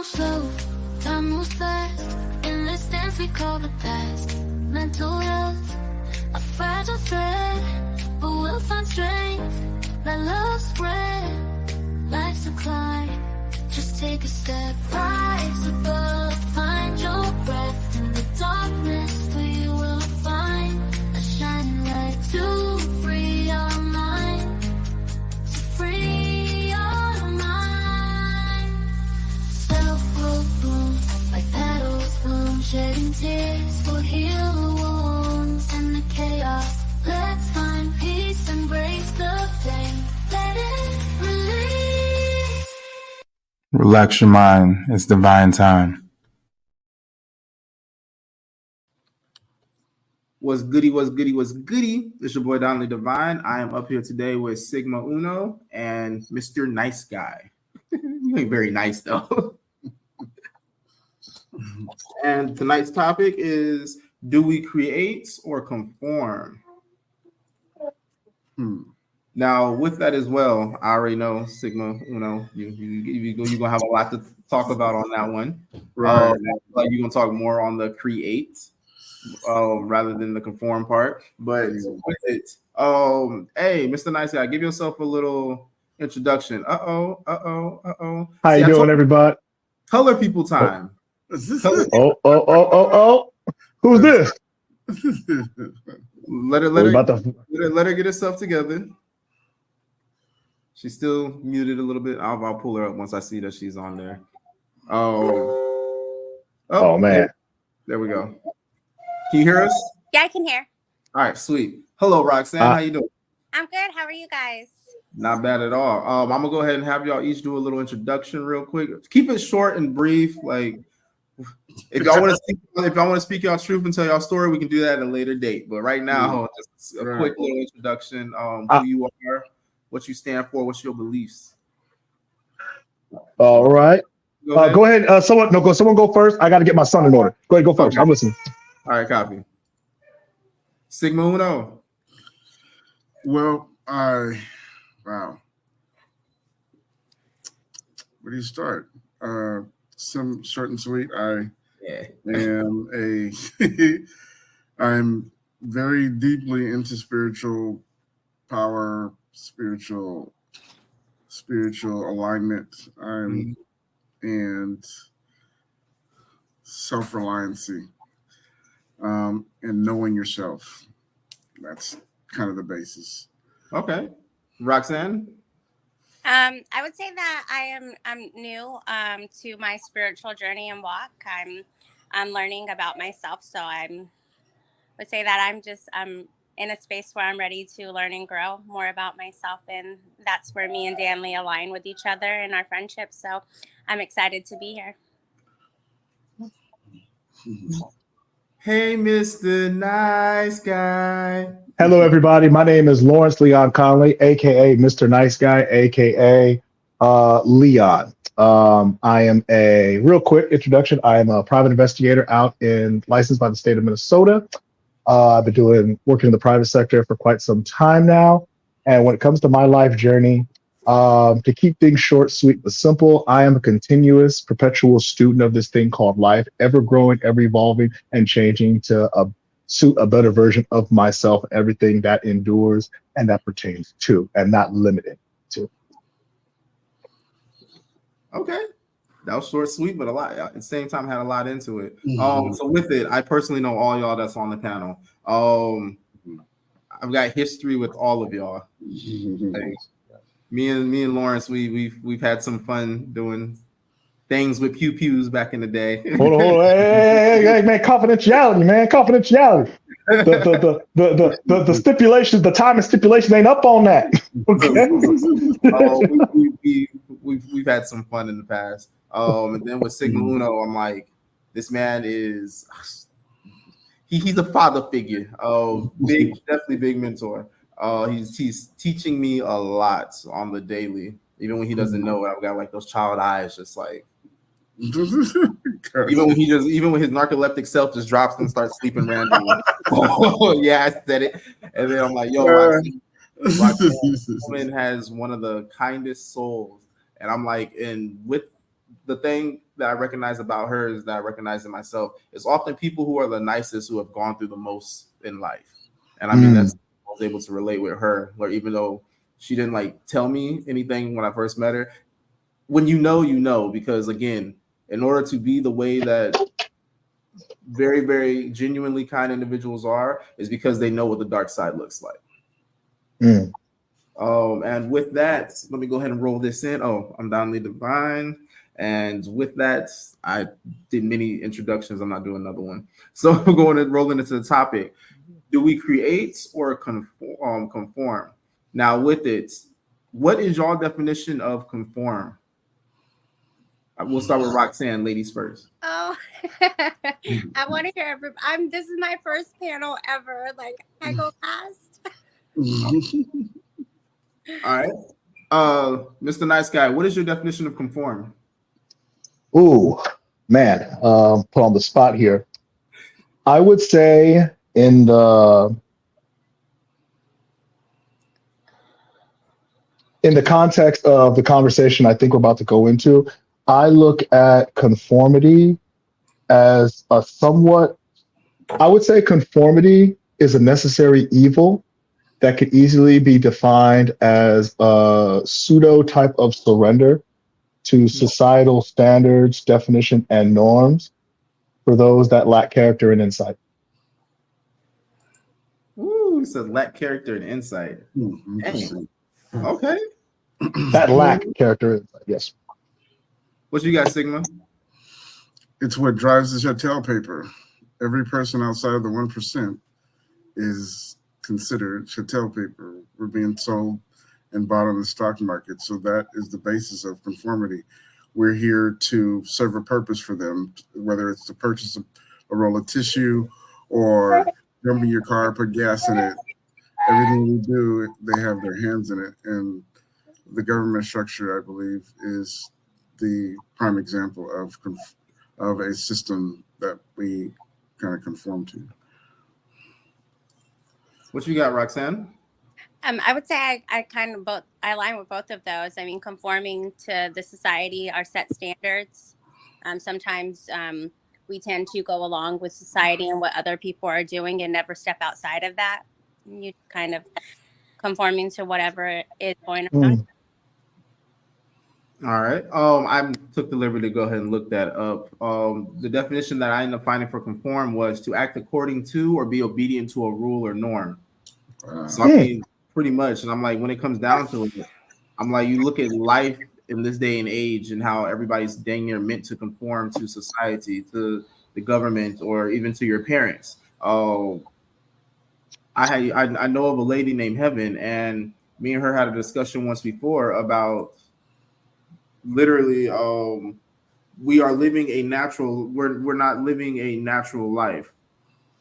slow, time moves fast. In this dance we call the past. Mental health, a fragile thread, but we'll find strength. Let love spread. Life's a climb, just take a step. Rise above, find your breath. In the darkness we will find a shining light to free our mind, to free our mind. Self-growth blooms like petals bloom, shedding tears will heal the wounds and the chaos. Let's find peace, embrace the pain, let it release. Relax your mind. It's divine time. What's goody, what's goody, what's goody? It's your boy Donnelly Divine. I am up here today with Sigma Uno and Mr. Nice Guy. You ain't very nice though. And tonight's topic is, do we create or conform? Now, with that as well, I already know Sigma Uno, you're gonna have a lot to talk about on that one. Right. Like you're gonna talk more on the create rather than the conform part. But with it, hey, Mr. Nice Guy, give yourself a little introduction. How you doing, everybody? Color people time. Oh. Who's this? Let her get herself together. She's still muted a little bit. I'll pull her up once I see that she's on there. Oh man. There we go. Can you hear us? Yeah, I can hear. All right, sweet. Hello, Roxanne. How you doing? I'm good. How are you guys? Not bad at all. I'm gonna go ahead and have y'all each do a little introduction real quick. Keep it short and brief. Like if y'all want to speak y'all truth and tell y'all story, we can do that at a later date. But right now, just a quick little introduction. Who you are, what you stand for, what's your beliefs. All right. Go ahead. Someone go first. I got to get my son in order. Go ahead, go first. Okay. I'm listening. All right, copy. Sigma Uno. Well, wow. Where do you start? Some short and sweet. I am I'm very deeply into spiritual power, spiritual alignment. And self-reliancy, and knowing yourself. That's kind of the basis. Okay. Roxanne? I would say that I'm new to my spiritual journey and walk. I'm learning about myself, so would say that I'm in a space where I'm ready to learn and grow more about myself, and that's where me and Danley align with each other in our friendship. So I'm excited to be here. Hey, Mr. Nice Guy. Hello, everybody. My name is Lawrence Leon Conley, aka Mr. Nice Guy, aka Leon. I am a real quick introduction. I am a private investigator licensed by the state of Minnesota. I've been working in the private sector for quite some time now. And when it comes to my life journey, to keep things short, sweet, but simple, I am a continuous, perpetual student of this thing called life, ever growing, ever evolving, and changing to suit a better version of myself, everything that endures and that pertains to, and not limited to. Okay. That was short, sweet, but a lot. At the same time, had a lot into it. So with it, I personally know all y'all that's on the panel. I've got history with all of y'all. Like, me and Lawrence, we've had some fun doing things with pews back in the day. Hold on. Hey, man, confidentiality, man, confidentiality. The stipulations, the time and stipulation ain't up on that. Okay. We've had some fun in the past. And then with Sigma Uno, I'm like, this man is he's a father figure. Definitely big mentor. He's teaching me a lot on the daily, even when he doesn't know it. I've got like those child eyes, just like even when his narcoleptic self just drops and starts sleeping randomly. Yeah, I said it. And then I'm like, yo, Roxanne woman has one of the kindest souls. And I'm like, and with the thing, that I recognize about her is that I recognize in myself. It's often people who are the nicest who have gone through the most in life. And I mean, that's I was able to relate with her, where even though she didn't like tell me anything when I first met her, when you know, because again, in order to be the way that very, very genuinely kind individuals are, is because they know what the dark side looks like. And with that, let me go ahead and roll this in. Oh, I'm Donley Divine. And with that, I did many introductions. I'm not doing another one. So we're going and rolling into the topic. Do we create or conform? Now, with it, what is your definition of conform? We'll start with Roxanne, ladies first. Oh, I want to hear everybody. This is my first panel ever. Like, I go fast. All right. Mr. Nice Guy, what is your definition of conform? Ooh, man, put on the spot here. I would say in the context of the conversation I think we're about to go into, I look at conformity as a somewhat, I would say conformity is a necessary evil that could easily be defined as a pseudo type of surrender to societal standards, definition, and norms for those that lack character and insight. Ooh, so lack character and insight. Okay. That lack character and insight, yes. What you got, Sigma? It's what drives the Chattel paper. Every person outside of the 1% is considered Chattel paper. We're being sold and bought on the stock market. So that is the basis of conformity. We're here to serve a purpose for them, whether it's to purchase a roll of tissue or jump in your car, put gas in it. Everything we do, they have their hands in it. And the government structure, I believe, is the prime example of a system that we kind of conform to. What you got, Roxanne? I would say I kind of I align with both of those. I mean, conforming to the society, our set standards. Sometimes we tend to go along with society and what other people are doing and never step outside of that. You kind of conforming to whatever is going on. All right. I took the liberty to go ahead and look that up. The definition that I ended up finding for conform was to act according to or be obedient to a rule or norm. So I mean, pretty much. And I'm like, when it comes down to it, I'm like, you look at life in this day and age and how everybody's dang near meant to conform to society, to the government, or even to your parents. I know of a lady named Heaven, and me and her had a discussion once before about literally we are living a natural, we're not living a natural life.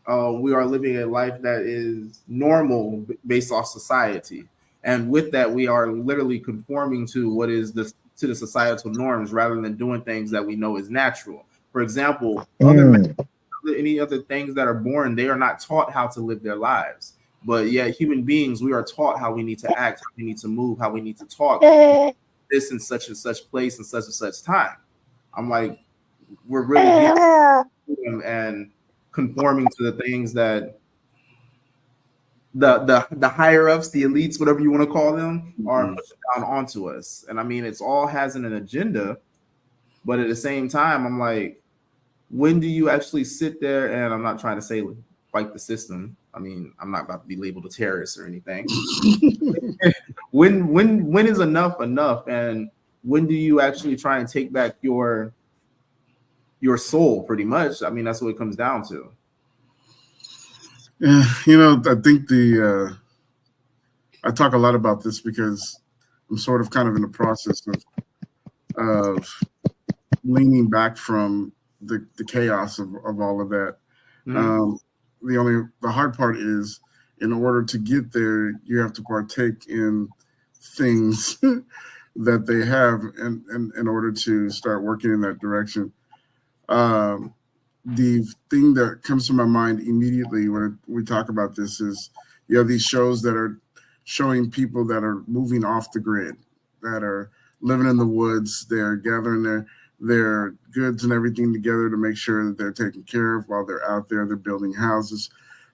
We are living a life that is normal based off society, and with that we are literally conforming to what is the societal norms rather than doing things that we know is natural. For example, any other things that are born, they are not taught how to live their lives, but yet human beings, we are taught how we need to act, how we need to move, how we need to talk, this in such and such place and such time. I'm like, we're really getting and conforming to the things that the higher ups, the elites, whatever you want to call them, are pushing down onto us. And I mean, it's all has an agenda, but at the same time, I'm like, when do you actually sit there? And I'm not trying to say fight the system. I mean, I'm not about to be labeled a terrorist or anything. When is enough enough? And when do you actually try and take back your soul? Pretty much. I mean, that's what it comes down to. Yeah, I think I talk a lot about this because I'm sort of kind of in the process of leaning back from the chaos of all of that. The hard part is, in order to get there, you have to partake in things that they have in order to start working in that direction. The thing that comes to my mind immediately when we talk about this is you have these shows that are showing people that are moving off the grid, that are living in the woods, they're gathering their goods and everything together to make sure that they're taken care of while they're out there. They're building houses,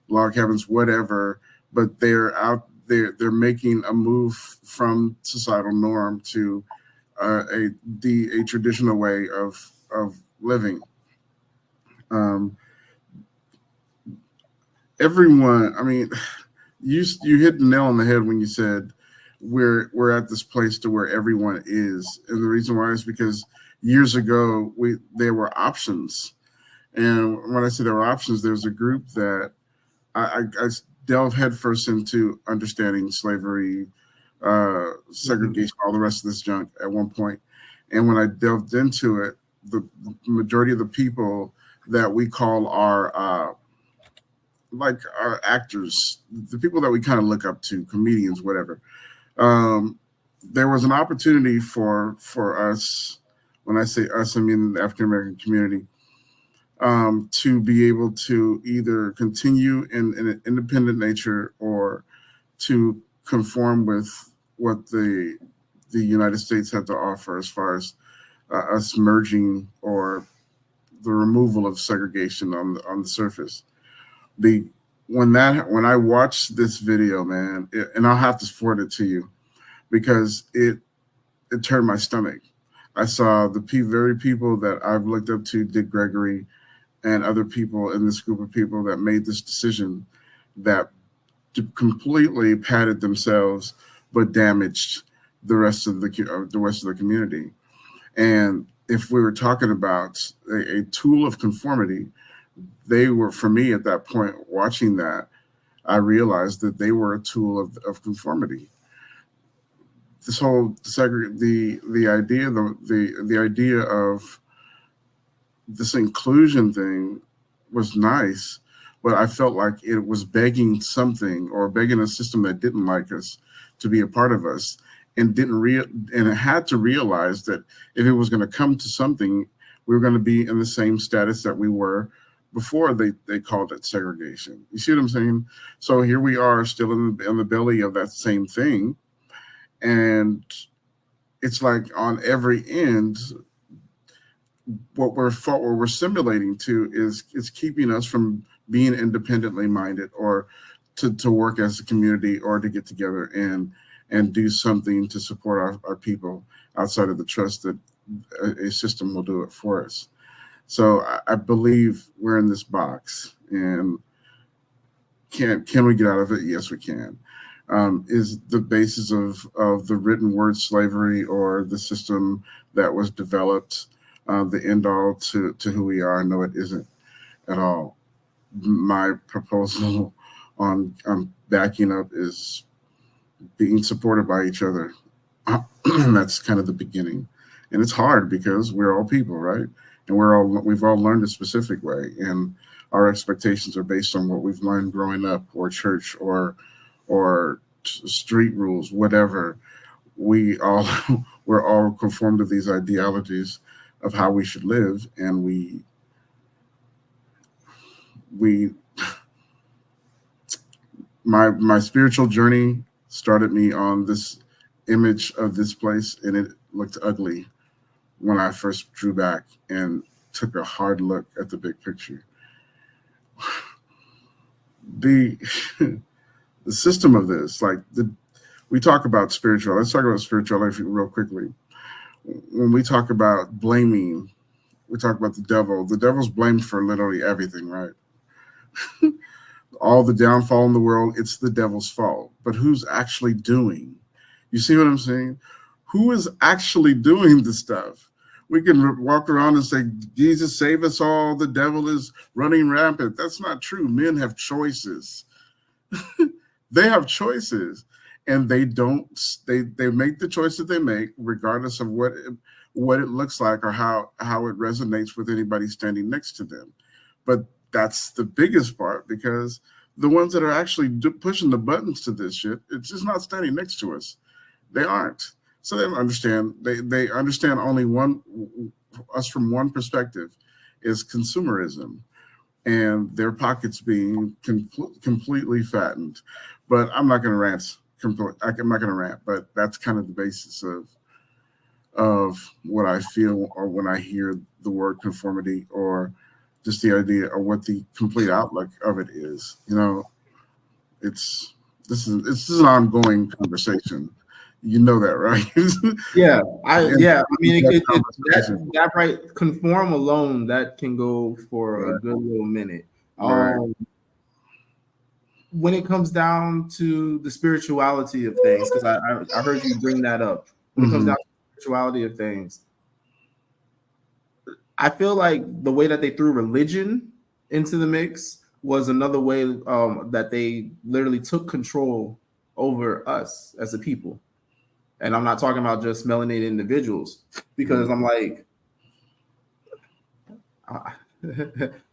log cabins, whatever, but they're out there. They're making a move from societal norm to a traditional way of living. Everyone, I mean, you hit the nail on the head when you said we're at this place to where everyone is, and the reason why is because years ago there were options, and when I say there were options, there's a group that I delved headfirst into understanding slavery, segregation, all the rest of this junk at one point, and when I delved into it, the majority of the people that we call our like our actors, the people that we kind of look up to, comedians, whatever. There was an opportunity for us, when I say us, I mean the African American community, to be able to either continue in an independent nature or to conform with what the United States had to offer as far as us merging or the removal of segregation on the surface. When I watched this video, man, and I'll have to forward it to you because it turned my stomach. I saw the very people that I've looked up to, Dick Gregory, and other people in this group of people that made this decision that completely patted themselves but damaged the rest of the community. And if we were talking about a tool of conformity, they were, for me at that point, watching that, I realized that they were a tool of conformity. This whole the idea of this inclusion thing was nice, but I felt like it was begging something or begging a system that didn't like us to be a part of us, and and it had to realize that if it was going to come to something, we were going to be in the same status that we were before they called it segregation. You see what I'm saying? So here we are still in the belly of that same thing. And it's like on every end, what we're simulating to is keeping us from being independently minded or to work as a community or to get together and do something to support our people outside of the trust that a system will do it for us. So I believe we're in this box, and can we get out of it? Yes, we can. Is the basis of the written word slavery or the system that was developed the end all to who we are? No, it isn't at all. My proposal on backing up is being supported by each other. That's kind of the beginning. And it's hard because we're all people, right? And we've all learned a specific way, and our expectations are based on what we've learned growing up, or church, or street rules, whatever. We're all conformed to these ideologies of how we should live, and my spiritual journey started me on this image of this place, and it looked ugly when I first drew back and took a hard look at the big picture. The system of this, we talk about spirituality. Let's talk about spirituality real quickly. When we talk about blaming, we talk about the devil. The devil's blamed for literally everything, right? All the downfall in the world, it's the devil's fault. But who's actually doing? You see what I'm saying? Who is actually doing the stuff? We can walk around and say, Jesus, save us all. The devil is running rampant. That's not true. Men have choices. They have choices, and they make the choice that they make, regardless of what it looks like or how it resonates with anybody standing next to them. But that's the biggest part, because the ones that are actually pushing the buttons to this shit, it's just not standing next to us. They aren't. So they don't understand. They understand only us from one perspective, is consumerism, and their pockets being completely fattened. But I'm not going to rant. I'm not going to rant. But that's kind of the basis of what I feel or when I hear the word conformity, or just the idea of what the complete outlook of it is. You know, this is an ongoing conversation. You know that, right? I mean, Conversation. that right, conform alone, that can go for a Right. good little minute. Right. When it comes down to the spirituality of things, because I heard you bring that up. When it comes down to the spirituality of things, I feel like the way that they threw religion into the mix was another way that they literally took control over us as a people. And I'm not talking about just melanated individuals, because I'm like,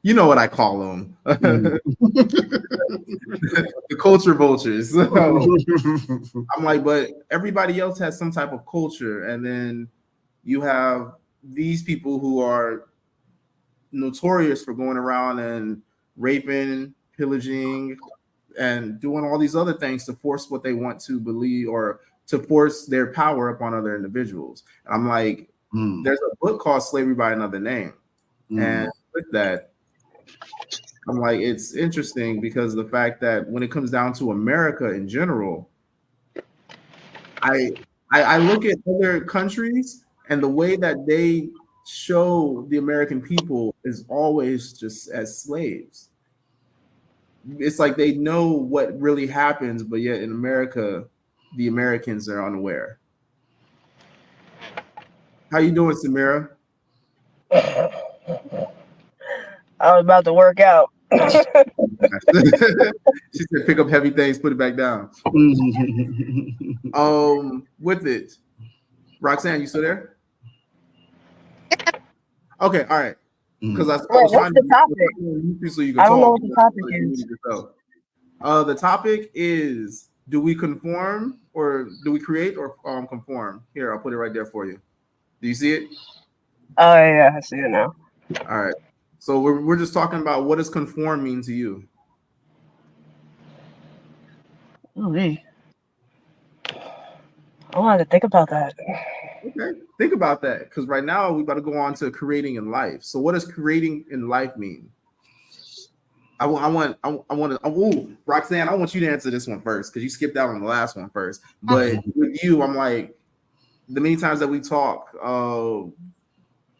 you know what I call them, the culture vultures. So I'm like, but everybody else has some type of culture, and then you have these people who are notorious for going around and raping, pillaging, and doing all these other things to force what they want to believe, or to force their power upon other individuals. And I'm like, there's a book called Slavery by Another Name. And with that, I'm like, it's interesting because the fact that when it comes down to America in general, I look at other countries, and the way that they show the American people is always just as slaves. It's like they know what really happens, but yet in America, the Americans are unaware. How you doing, Samira? I was about to work out. She said, "Pick up heavy things, put it back down." With it, Roxanne, you still there? Okay, all right. Because I was What's trying the to topic? so you can I don't know talk. what the topic is. The topic is: do we conform, or do we create, or conform? Here, I'll put it right there for you. Do you see it? Oh yeah, I see it now. All right. So we're just talking about, what does conform mean to you? Ooh, I wanted to think about that. Okay, think about that, because right now we're about to go on to creating in life. So what does creating in life mean? I want to. Roxanne, I want you to answer this one first, because you skipped out on the last one first. But with you, I'm like, the many times that we talk,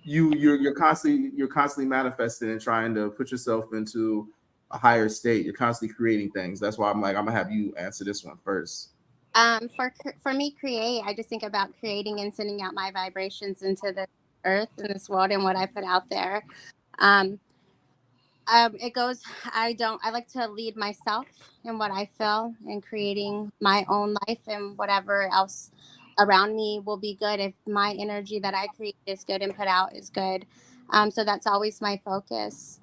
you're constantly manifesting and trying to put yourself into a higher state. You're constantly creating things. That's why I'm like, I'm gonna have you answer this one first. For me, create, I just think about creating and sending out my vibrations into the earth and this world and what I put out there. It goes, I like to lead myself in what I feel, and creating my own life, and whatever else around me will be good if my energy that I create is good and put out is good. So that's always my focus,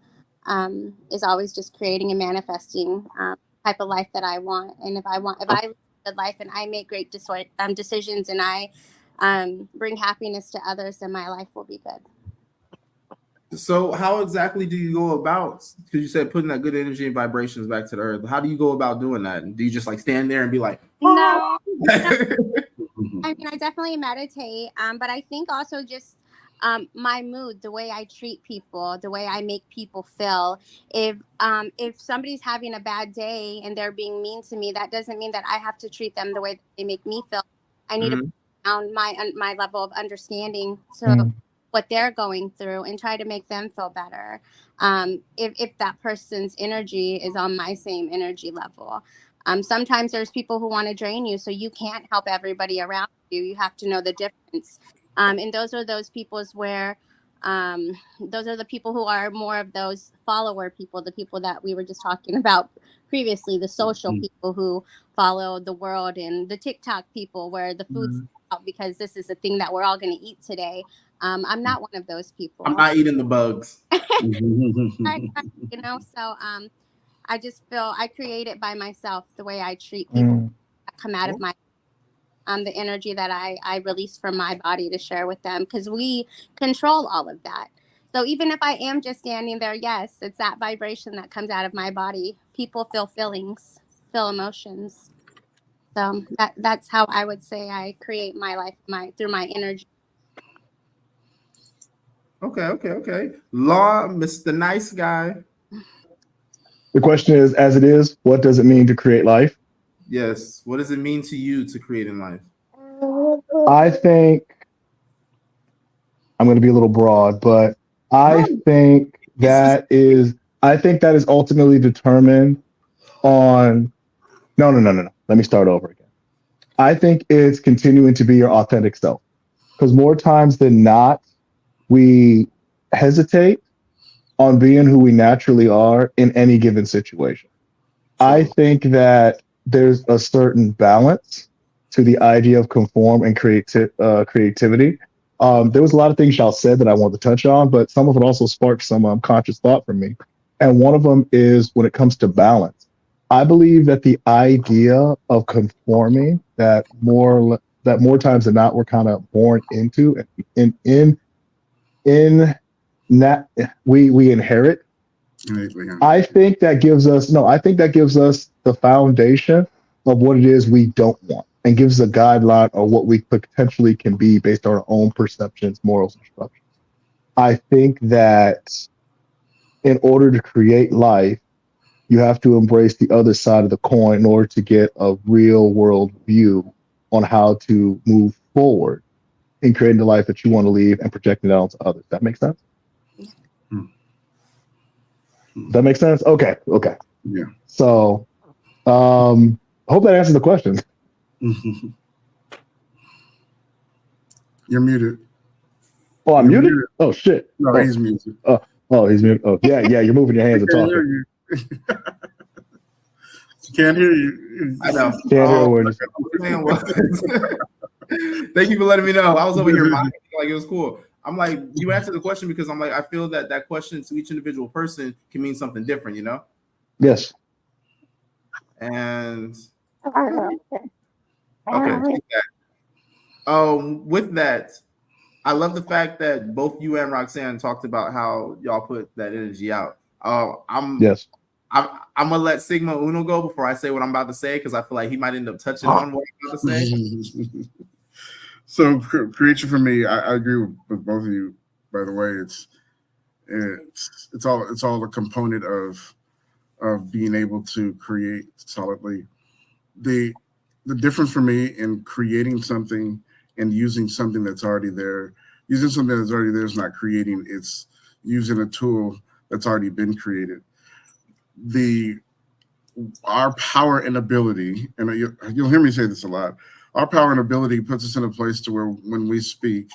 is always just creating and manifesting type of life that I want. And if I live a good life and I make great decisions, and I bring happiness to others, then my life will be good. So how exactly do you go about, because you said putting that good energy and vibrations back to the earth, how do you go about doing that? Do you just like stand there and be like, no, I mean, I definitely meditate, but I think also just my mood, the way I treat people, the way I make people feel. If somebody's having a bad day and they're being mean to me, that doesn't mean that I have to treat them the way that they make me feel. I need to put down my level of understanding to what they're going through and try to make them feel better. If that person's energy is on my same energy level. Sometimes there's people who want to drain you, so you can't help everybody around you. You have to know the difference. And those are those people's where those are the people who are more of those follower people, the people that we were just talking about previously, the social people who follow the world, and the TikTok people where the food's out because this is the thing that we're all going to eat today. I'm not one of those people. I'm not eating the bugs. I just feel I create it by myself, the way I treat people that come out of my the energy that I release from my body to share with them, because we control all of that. So even if I am just standing there, yes, it's that vibration that comes out of my body. People feel feelings, feel emotions. So that's how I would say I create my life through my energy. Okay. Law, Mr. Nice Guy. The question is, as it is, what does it mean to create life? Yes. What does it mean to you to create in life? I think I'm going to be a little broad, but I No, think be specific. I think that is ultimately determined on no. Let me start over again. I think it's continuing to be your authentic self. Because more times than not, we hesitate on being who we naturally are in any given situation. I True. think that there's a certain balance to the idea of conform and creativity. There was a lot of things y'all said that I wanted to touch on, but some of it also sparked some conscious thought from me. And one of them is when it comes to balance. I believe that the idea of conforming that more times than not we're kind of born into and in that we inherit. Innately, huh? I think that gives us the foundation of what it is we don't want and gives a guideline of what we potentially can be based on our own perceptions, morals, and structures. I think that in order to create life, you have to embrace the other side of the coin in order to get a real world view on how to move forward in creating the life that you want to leave and projecting it out to others. That makes sense? Hmm. Does that make sense? Okay. Yeah. So I hope that answers the question. You're muted. Oh, I'm You're muted? muted. Oh shit. No, Oh, he's muted. he's muted. Oh, yeah, you're moving your hands and I can't hear talking. you. Can't hear you. I know. Can't hear a word. What I'm saying was, thank you for letting me know. I was over here mocking like it was cool. I'm like, you answered the question because I'm like, I feel that that question to each individual person can mean something different, you know? Yes. And okay, with that, I love the fact that both you and Roxanne talked about how y'all put that energy out. Yes. I'm gonna let Sigma Uno go before I say what I'm about to say because I feel like he might end up touching on what I'm about to say. So creation for me, I agree with both of you. By the way, it's all a component of being able to create solidly. The difference for me in creating something and using something that's already there. Using something that's already there is not creating; it's using a tool that's already been created. Our power and ability, and you'll hear me say this a lot. Our power and ability puts us in a place to where when we speak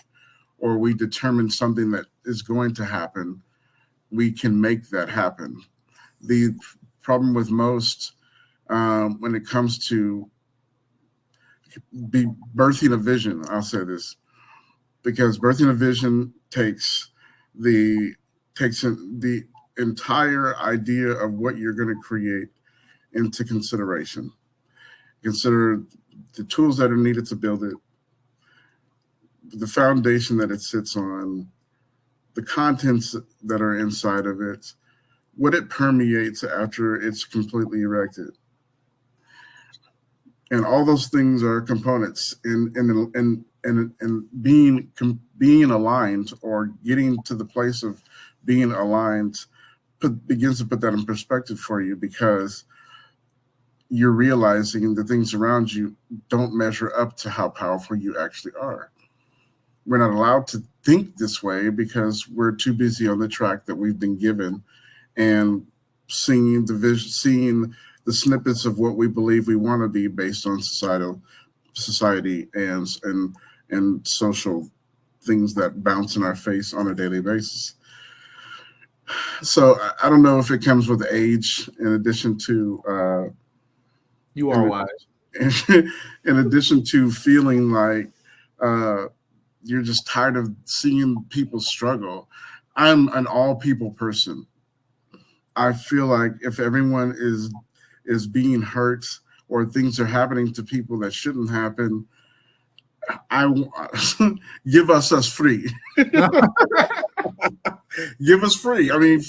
or we determine something that is going to happen, we can make that happen. The problem with most when it comes to birthing a vision, I'll say this, because birthing a vision takes the entire idea of what you're going to create into consideration. Consider the tools that are needed to build it, the foundation that it sits on, the contents that are inside of it, what it permeates after it's completely erected. And all those things are components and being aligned or getting to the place of being aligned begins to put that in perspective for you because you're realizing the things around you don't measure up to how powerful you actually are. We're not allowed to think this way because we're too busy on the track that we've been given and seeing the vision, seeing the snippets of what we believe we want to be based on society and social things that bounce in our face on a daily basis. So I don't know if it comes with age in addition to You are wise. in addition to feeling like you're just tired of seeing people struggle. I'm an all people person. I feel like if everyone is being hurt or things are happening to people that shouldn't happen, I give us free. Give us free. I mean,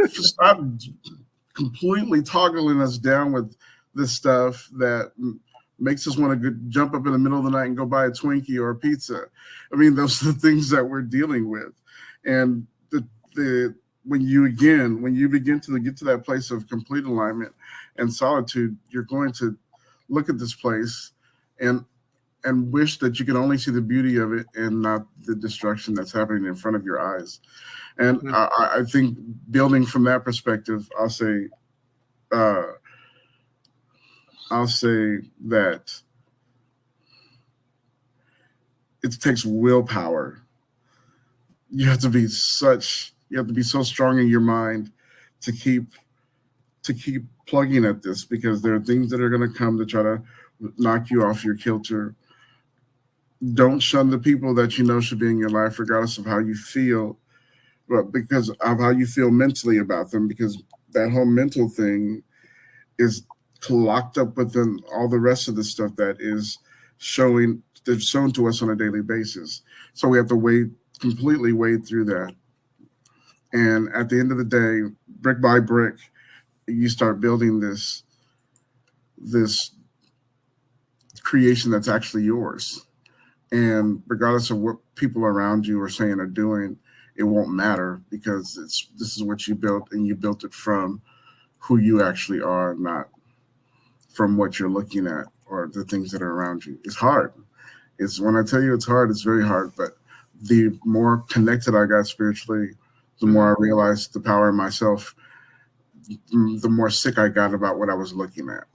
stop completely toggling us down with this stuff that makes us want to jump up in the middle of the night and go buy a Twinkie or a pizza. I mean, those are the things that we're dealing with. And the when you begin to get to that place of complete alignment and solitude, you're going to look at this place and wish that you could only see the beauty of it and not the destruction that's happening in front of your eyes. And I think building from that perspective, I'll say that it takes willpower. You have to be so strong in your mind to keep plugging at this, because there are things that are going to come to try to knock you off your kilter. Don't shun the people that you know should be in your life, regardless of how you feel, but because of how you feel mentally about them, because that whole mental thing is locked up within all the rest of the stuff that's shown to us on a daily basis. So we have to completely wade through that. And at the end of the day, brick by brick, you start building this creation that's actually yours. And regardless of what people around you are saying or doing, it won't matter, because this is what you built, and you built it from who you actually are, not from what you're looking at or the things that are around you. It's hard. When I tell you it's hard, it's very hard. But the more connected I got spiritually, the more I realized the power in myself, the more sick I got about what I was looking at.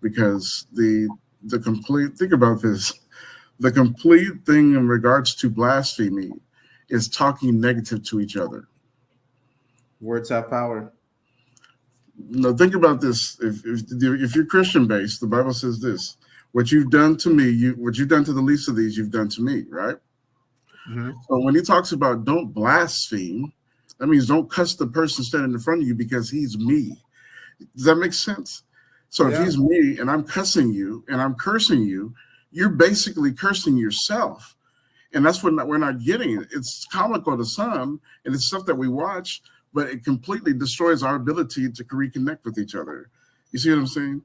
Because think about this, the complete thing in regards to blasphemy is talking negative to each other. Words have power. No, think about this. If you're Christian based, the Bible says this: what you've done to me, what you've done to the least of these, you've done to me, right? Mm-hmm. So when he talks about don't blaspheme, that means don't cuss the person standing in front of you, because he's me. Does that make sense? So if he's me and I'm cussing you and I'm cursing you, you're basically cursing yourself. And that's what we're not getting. It's comical to some, and it's stuff that we watch, but it completely destroys our ability to reconnect with each other. You see what I'm saying?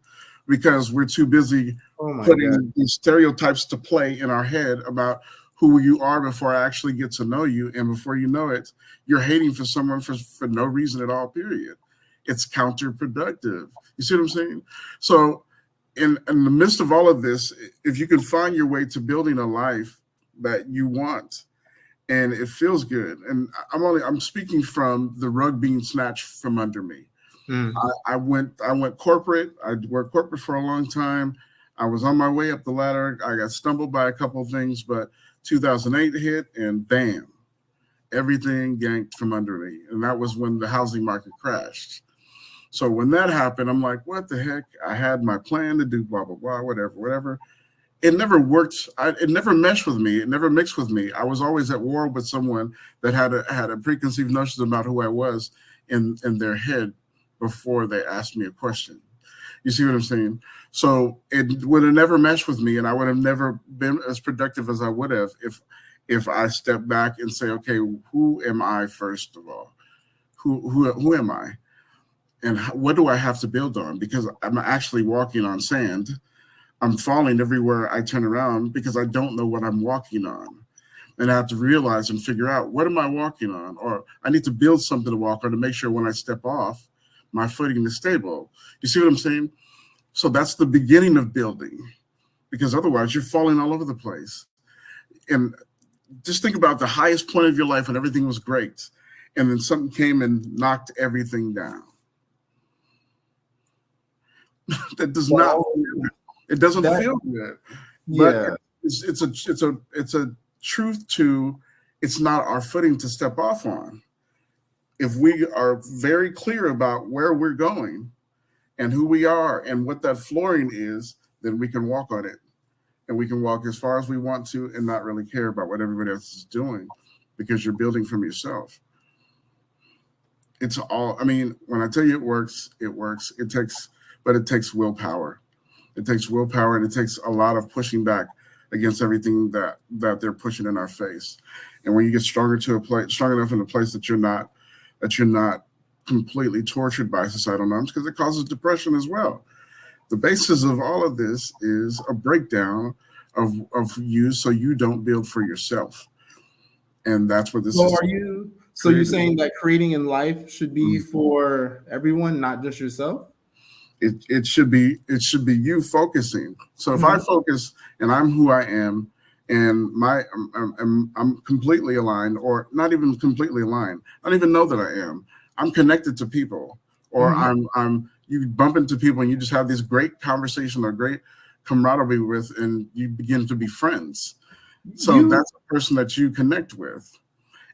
Because we're too busy putting these stereotypes to play in our head about who you are before I actually get to know you. And before you know it, you're hating for someone for no reason at all, period. It's counterproductive. You see what I'm saying? So in the midst of all of this, if you can find your way to building a life that you want, and it feels good. And I'm speaking from the rug being snatched from under me. I went corporate. I worked corporate for a long time. I was on my way up the ladder. I got stumbled by a couple of things, but 2008 hit, and bam, everything yanked from under me. And that was when the housing market crashed. So when that happened, I'm like, what the heck? I had my plan to do blah, blah, blah, whatever. It never worked. It never meshed with me. It never mixed with me. I was always at war with someone that had a preconceived notions about who I was in their head before they asked me a question. You see what I'm saying? So it would have never meshed with me, and I would have never been as productive as I would have if I stepped back and say, okay, who am I first of all? Who am I? And what do I have to build on? Because I'm actually walking on sand. I'm falling everywhere I turn around because I don't know what I'm walking on. And I have to realize and figure out, what am I walking on? Or I need to build something to walk on to make sure when I step off, my footing is stable. You see what I'm saying? So that's the beginning of building, because otherwise you're falling all over the place. And just think about the highest point of your life when everything was great, and then something came and knocked everything down. That does not. It doesn't feel good. Yeah, but it's a truth to. It's not our footing to step off on. If we are very clear about where we're going and who we are and what that flooring is, then we can walk on it, and we can walk as far as we want to and not really care about what everybody else is doing, because you're building from yourself. It's all. I mean, when I tell you it works. It takes willpower. It takes willpower, and it takes a lot of pushing back against everything that they're pushing in our face. And when you get strong enough in a place that you're not completely tortured by societal norms, because it causes depression as well. The basis of all of this is a breakdown of you, so you don't build for yourself. And that's what this So is. are you? So you're saying that creating in life should be for everyone, not just yourself? It should be you focusing. So if I focus and I'm who I am, and I'm completely aligned, or not even completely aligned. I don't even know that I am. I'm connected to people, or you bump into people and you just have this great conversation or great camaraderie with, and you begin to be friends. So that's the person that you connect with.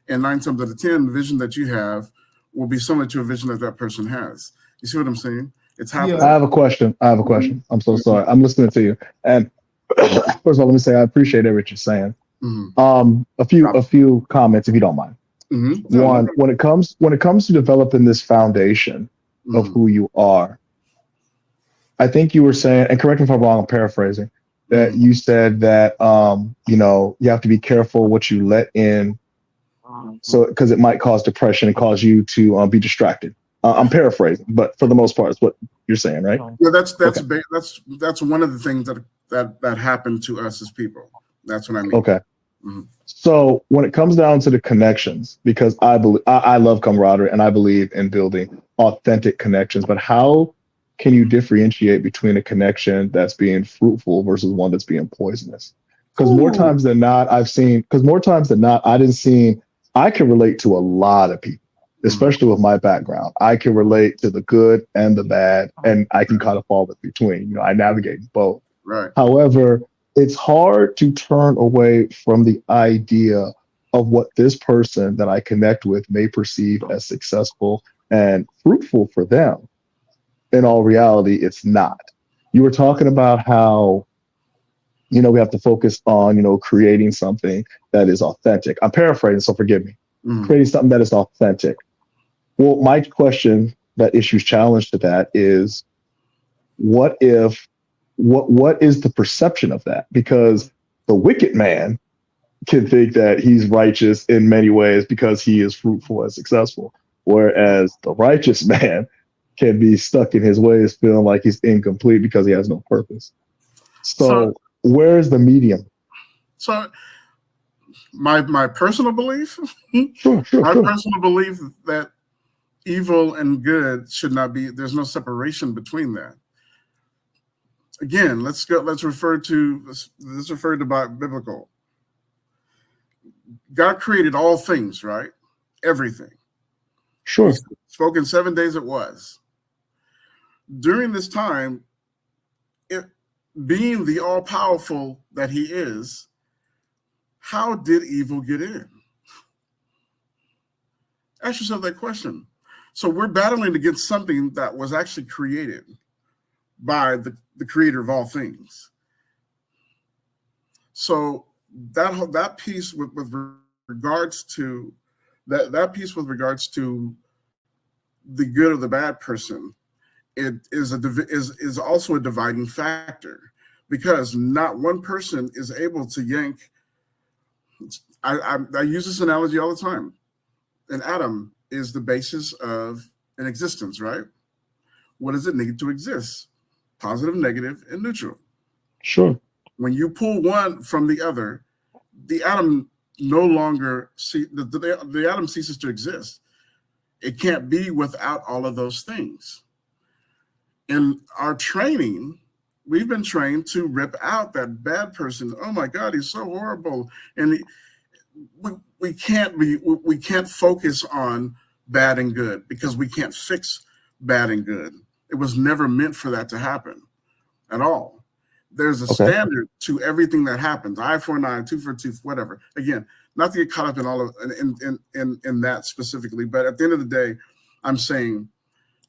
And 9 times out of 10, the vision that you have will be similar to a vision that that person has. You see what I'm saying? It's happening. I have a question. I'm so sorry. I'm listening to you. And first of all, let me say I appreciate everything you're saying. A few comments, if you don't mind. One, when it comes to developing this foundation of who you are, I think you were saying, and correct me if I'm wrong, I'm paraphrasing, that you said that you have to be careful what you let in, so because it might cause depression and cause you to be distracted. I'm paraphrasing, but for the most part, it's what you're saying, right? Yeah, that's one of the things that happened to us as people. That's what I mean. Okay. So when it comes down to the connections, because I love camaraderie and I believe in building authentic connections, but how can you differentiate between a connection that's being fruitful versus one that's being poisonous? Because more times than not, I can relate to a lot of people, especially with my background. I can relate to the good and the bad, and I can kind of fall in between. I navigate both. Right. However, it's hard to turn away from the idea of what this person that I connect with may perceive as successful and fruitful for them. In all reality, it's not. You were talking about how, we have to focus on, creating something that is authentic. I'm paraphrasing, so forgive me. Creating something that is authentic. Well, my question that issues challenge to that is, what is the perception of that? Because the wicked man can think that he's righteous in many ways because he is fruitful and successful, whereas the righteous man can be stuck in his ways, feeling like he's incomplete because he has no purpose. So where's the medium? So my personal belief, personal belief that evil and good should not be, there's no separation between that. Again, let's refer to biblical. God created all things, right? Everything. Sure. He spoke in 7 days it was. During this time, being the all-powerful that he is, how did evil get in? Ask yourself that question. So we're battling against something that was actually created by the creator of all things. So that piece with regards to that piece with regards to the good or the bad person, it is also a dividing factor, because not one person is able to yank. I use this analogy all the time. An atom is the basis of an existence, right? What does it need to exist? Positive, negative, and neutral. Sure. When you pull one from the other, the atom no longer the atom ceases to exist. It can't be without all of those things. In our training, we've been trained to rip out that bad person. Oh my God, he's so horrible, and we can't focus on bad and good, because we can't fix bad and good. It was never meant for that to happen at all. There's a standard to everything that happens. Eye for an eye, tooth for a tooth, whatever. Again, not to get caught up in all of in that specifically, but at the end of the day, I'm saying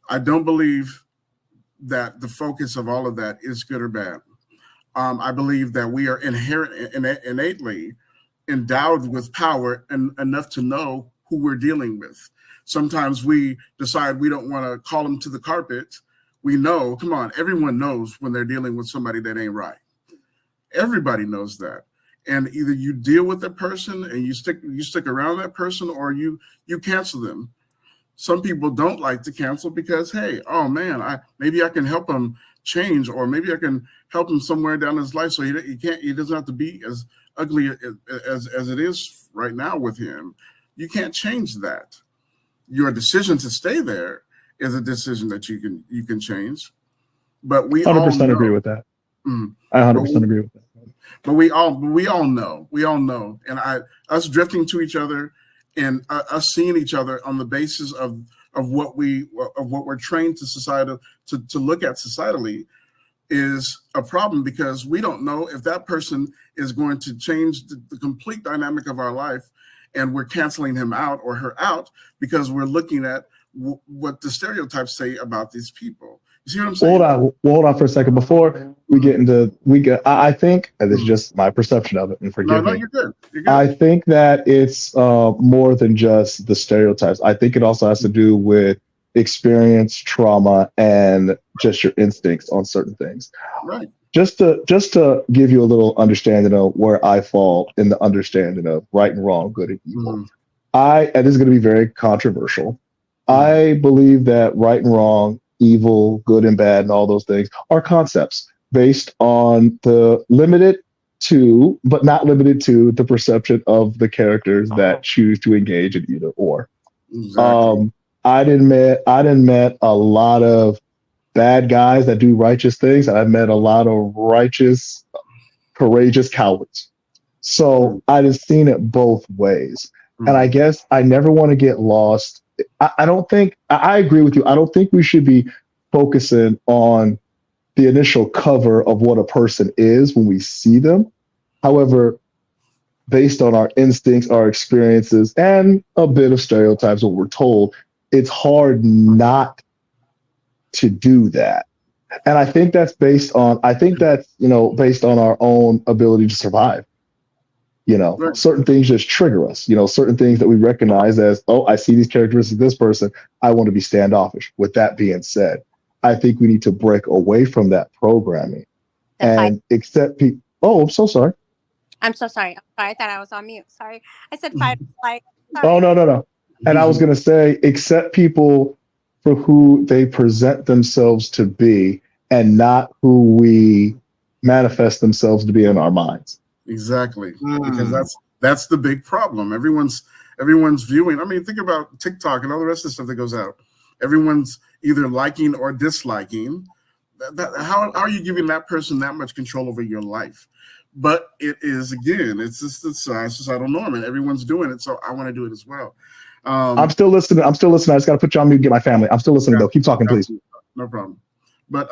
I don't believe that the focus of all of that is good or bad. I believe that we are innately endowed with power and enough to know who we're dealing with. Sometimes we decide we don't want to call them to the carpet. We know, come on, everyone knows when they're dealing with somebody that ain't right. Everybody knows that. And either you deal with that person and you stick around that person, or you cancel them. Some people don't like to cancel because, hey, oh man, maybe I can help him change, or maybe I can help him somewhere down his life so he doesn't have to be ugly as it is right now with him, you can't change that. Your decision to stay there is a decision that you can change. But we all 100% know, agree with that. mm, I but 100% agree with that. but we all know, and us drifting to each other, and us seeing each other on the basis of what we're trained to society to look at societally is a problem, because we don't know if that person is going to change the complete dynamic of our life, and we're canceling him out or her out because we're looking at what the stereotypes say about these people. You see what I'm saying? Hold on for a second before we get into I think, and this is just my perception of it, and forgive No, me. you're good. I think that it's more than just the stereotypes. I think it also has to do with experience, trauma, and just your instincts on certain things. Right. Just to give you a little understanding of where I fall in the understanding of right and wrong, good and evil. And this is going to be very controversial. I believe that right and wrong, evil, good and bad, and all those things are concepts based on the limited to, but not limited to, the perception of the characters that choose to engage in either or. Exactly. I didn't met a lot of bad guys that do righteous things, and I met a lot of righteous, courageous cowards. So I just seen it both ways. And I guess I never want to get lost. I don't think, I agree with you. I don't think we should be focusing on the initial cover of what a person is when we see them. However, based on our instincts, our experiences, and a bit of stereotypes, what we're told, it's hard not to do that. And I think that's based on our own ability to survive. Certain things just trigger us, certain things that we recognize as, oh, I see these characteristics of this person, I want to be standoffish. With that being said, I think we need to break away from that programming and accept people. Oh, I'm so sorry. I'm so sorry. I thought I was on mute. Sorry. I said fight or flight. Oh, no. And I was going to say, accept people for who they present themselves to be and not who we manifest themselves to be in our minds. Exactly. Because that's the big problem. Everyone's viewing. I mean, think about TikTok and all the rest of the stuff that goes out. Everyone's either liking or disliking. How are you giving that person that much control over your life? But it is, again, it's just the societal norm, and everyone's doing it, so I want to do it as well. I'm still listening. I just got to put you on mute and get my family. I'm still listening, though. Keep talking, please. No problem. But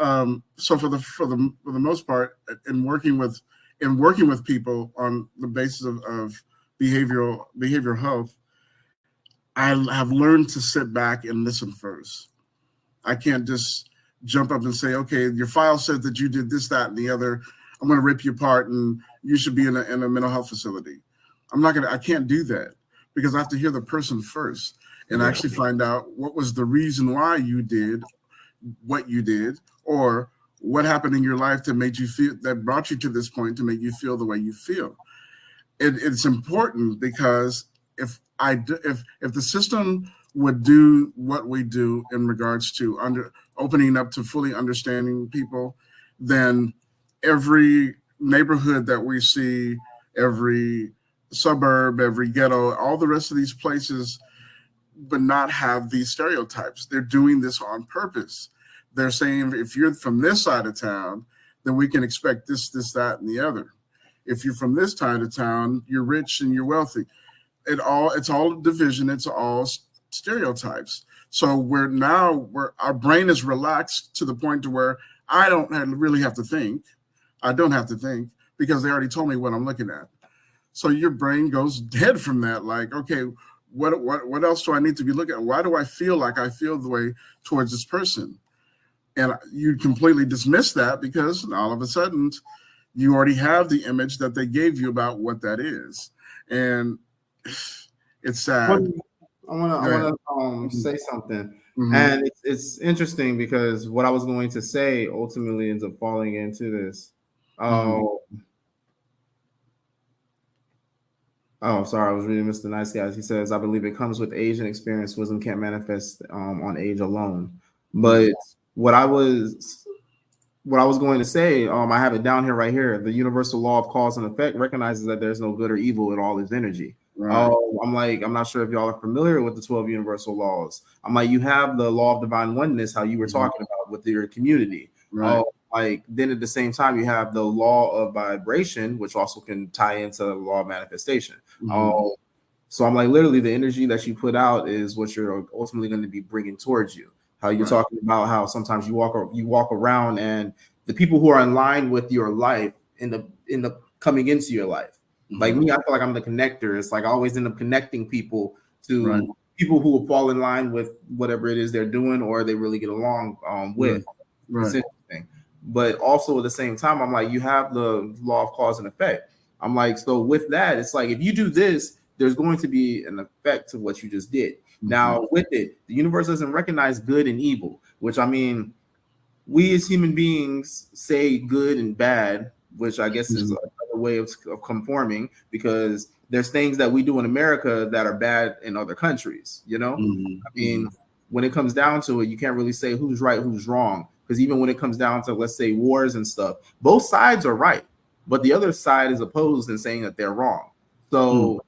so for the most part, in working with people on the basis of behavioral health, I have learned to sit back and listen first. I can't just jump up and say, okay, your file says that you did this, that, and the other. I'm going to rip you apart, and you should be in a mental health facility. I can't do that, because I have to hear the person first and actually find out what was the reason why you did what you did, or what happened in your life that brought you to this point to make you feel the way you feel. It's important, because if the system would do what we do in regards to opening up to fully understanding people, then every neighborhood that we see, every suburb, every ghetto, all the rest of these places would not have these stereotypes. They're doing this on purpose. They're saying, if you're from this side of town, then we can expect this, that, and the other. If you're from this side of town, you're rich and you're wealthy. It's all division. It's all stereotypes. So our brain is relaxed to the point to where I don't really have to think. I don't have to think, because they already told me what I'm looking at. So your brain goes dead from that. Like, okay, what else do I need to be looking at? Why do I feel like I feel the way towards this person? And you completely dismiss that, because all of a sudden you already have the image that they gave you about what that is. And it's sad. I want to say something. And it's interesting, because what I was going to say ultimately ends up falling into this. Sorry, I was reading Mr. Nice Guys. He says, I believe it comes with age and experience. Wisdom can't manifest on age alone. But what I was what I was going to say, I have it down here right here. The universal law of cause and effect recognizes that there's no good or evil in all its energy. Right. I'm not sure if y'all are familiar with the 12 universal laws. I'm like, you have the law of divine oneness, how you were talking about with your community. Right. Like then at the same time, you have the law of vibration, which also can tie into the law of manifestation. So I'm like, literally, the energy that you put out is what you're ultimately going to be bringing towards you. How you're talking about how sometimes you walk around and the people who are in line with your life end up coming into your life. Like me, I feel like I'm the connector. It's like I always end up connecting people to people who will fall in line with whatever it is they're doing or they really get along with. It's interesting. But also at the same time, I'm like, you have the law of cause and effect. I'm like, so with that, it's like if you do this, there's going to be an effect to what you just did. Now, with it, the universe doesn't recognize good and evil, which I mean, we as human beings say good and bad, which I guess is another way of conforming, because there's things that we do in America that are bad in other countries, you know? I mean, when it comes down to it, you can't really say who's right, who's wrong, because even when it comes down to, let's say, wars and stuff, both sides are right, but the other side is opposed and saying that they're wrong. So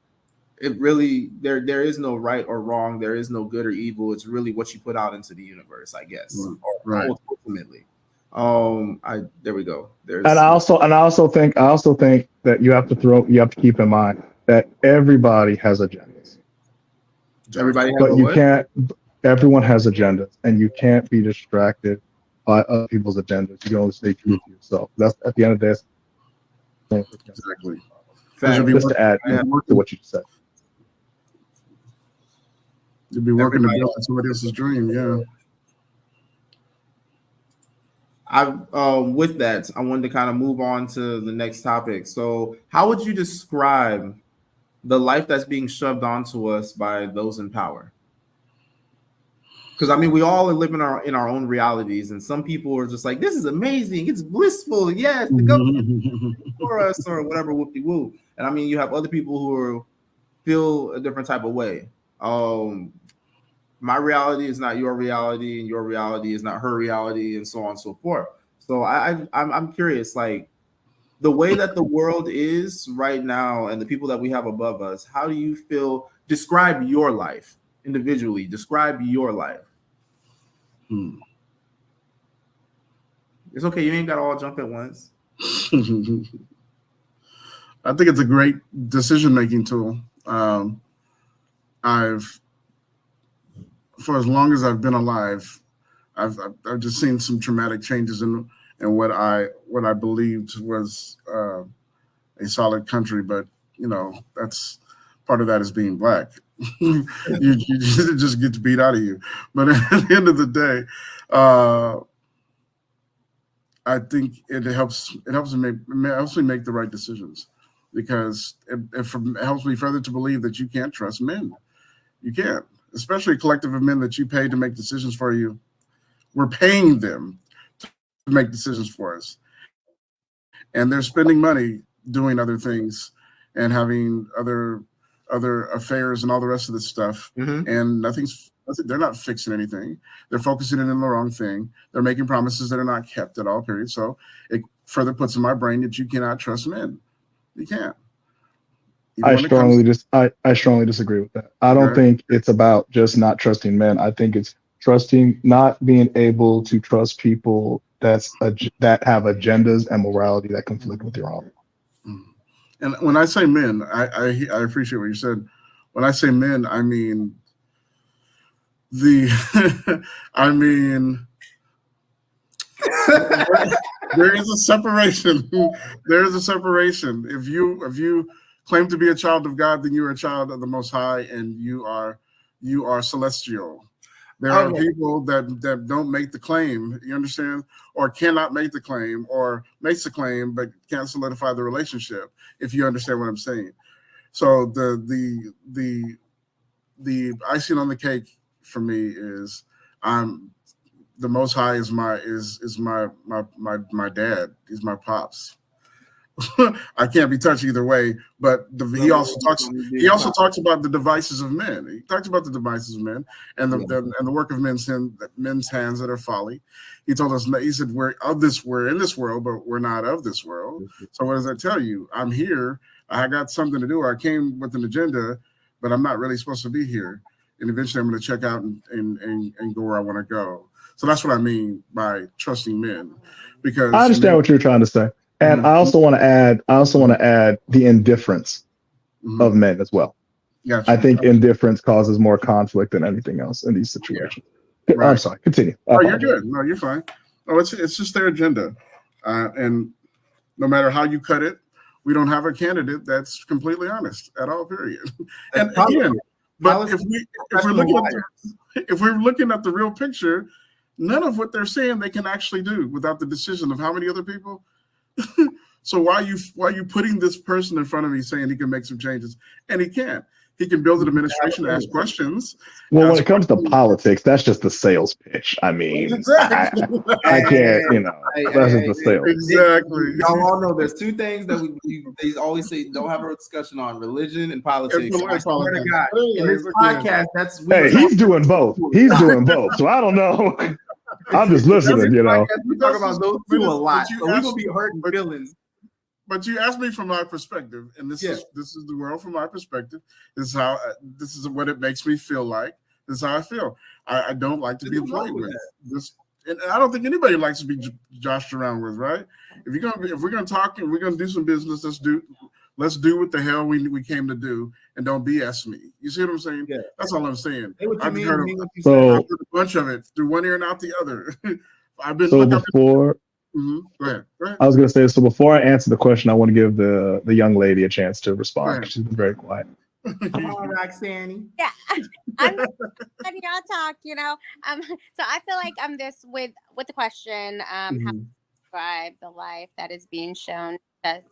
it really there is no right or wrong, there is no good or evil. It's really what you put out into the universe, I guess. Ultimately. There we go. And I also think that you have to keep in mind that everybody has agendas. Everybody has but you can't everyone has agendas, and you can't be distracted by other people's agendas. You can only stay true to yourself. That's at the end of the day. Exactly. Just to add to what you said. You'll be working to build somebody else's dream, With that, I wanted to kind of move on to the next topic. So, how would you describe the life that's being shoved onto us by those in power? Because I mean, we all are living in our own realities, and some people are just like, "This is amazing, it's blissful, yes, the government for us," or whatever, whoopty woo. And I mean, you have other people who feel a different type of way. My reality is not your reality, and your reality is not her reality, and so on and so forth. So I'm curious, like the way that the world is right now, and the people that we have above us. How do you feel? Describe your life individually. Describe your life. It's okay. You ain't got to all jump at once. I think it's a great decision-making tool. For as long as I've been alive, I've just seen some traumatic changes in what I believed was a solid country, but you know, that's part of that is being black. you just get beat out of you. But at the end of the day, I think it helps me make the right decisions, because it helps me further to believe that you can't trust men. You can't, especially a collective of men that you pay to make decisions for you. We're paying them to make decisions for us, and they're spending money doing other things and having other affairs and all the rest of this stuff. And they're not fixing anything. They're focusing in on the wrong thing. They're making promises that are not kept at all, period. So it further puts in my brain that you cannot trust men. You can't. I strongly disagree with that. I don't think it's about just not trusting men. I think it's not being able to trust people that have agendas and morality that conflict with your own. And when I say men, I appreciate what you said. When I say men, I mean there is a separation. There is a separation. If you claim to be a child of God, then you are a child of the Most High, and you are celestial. There are people that don't make the claim, you understand, or cannot make the claim, or makes the claim but can't solidify the relationship, if you understand what I'm saying. So the icing on the cake for me is the Most High is my dad. He's my pops. I can't be touched either way. But he also talks about the devices of men. He talks about the devices of men and the work of men's hands that are folly. He told us, he said, we're in this world, but we're not of this world. So what does that tell you? I'm here. I got something to do. I came with an agenda, but I'm not really supposed to be here. And eventually I'm going to check out and go where I want to go. So that's what I mean by trusting men. Because I understand what you're trying to say. And I also want to add the indifference of men as well. Gotcha. I think indifference causes more conflict than anything else in these situations. Yeah. Right. I'm sorry. Continue. Oh, you're good. No, you're fine. Oh, it's just their agenda. And no matter how you cut it, we don't have a candidate that's completely honest at all, period. And again, but if we're looking at the real picture, none of what they're saying they can actually do without the decision of how many other people. So why are you putting this person in front of me saying he can make some changes? And he can't. He can build an administration, ask questions. Well, when it comes to politics, that's just the sales pitch. I mean, exactly. I can't, that's just the sales. Exactly. Y'all all know there's two things that they always say don't have a discussion on: religion and politics. I swear to God, in this podcast, he's doing both. He's doing both. So I don't know. I'm just listening, We talk about those two a lot, so we're gonna be hurting feelings. But you asked me from my perspective, and this is the world from my perspective. This is what it makes me feel like. This is how I feel. I don't like to be played with. And I don't think anybody likes to be joshed around with, right? If we're gonna talk and we're gonna do some business, let's do what the hell we came to do, and don't BS me. You see what I'm saying? Yeah. That's all I'm saying. I've heard a bunch of it through one ear and out the other. Go ahead. I was going to say, so before I answer the question, I want to give the young lady a chance to respond. She's been very quiet. Come on, Roxanne. Yeah, I'm letting y'all talk. So I feel like I'm this with the question. How to describe the life that is being shown? Okay.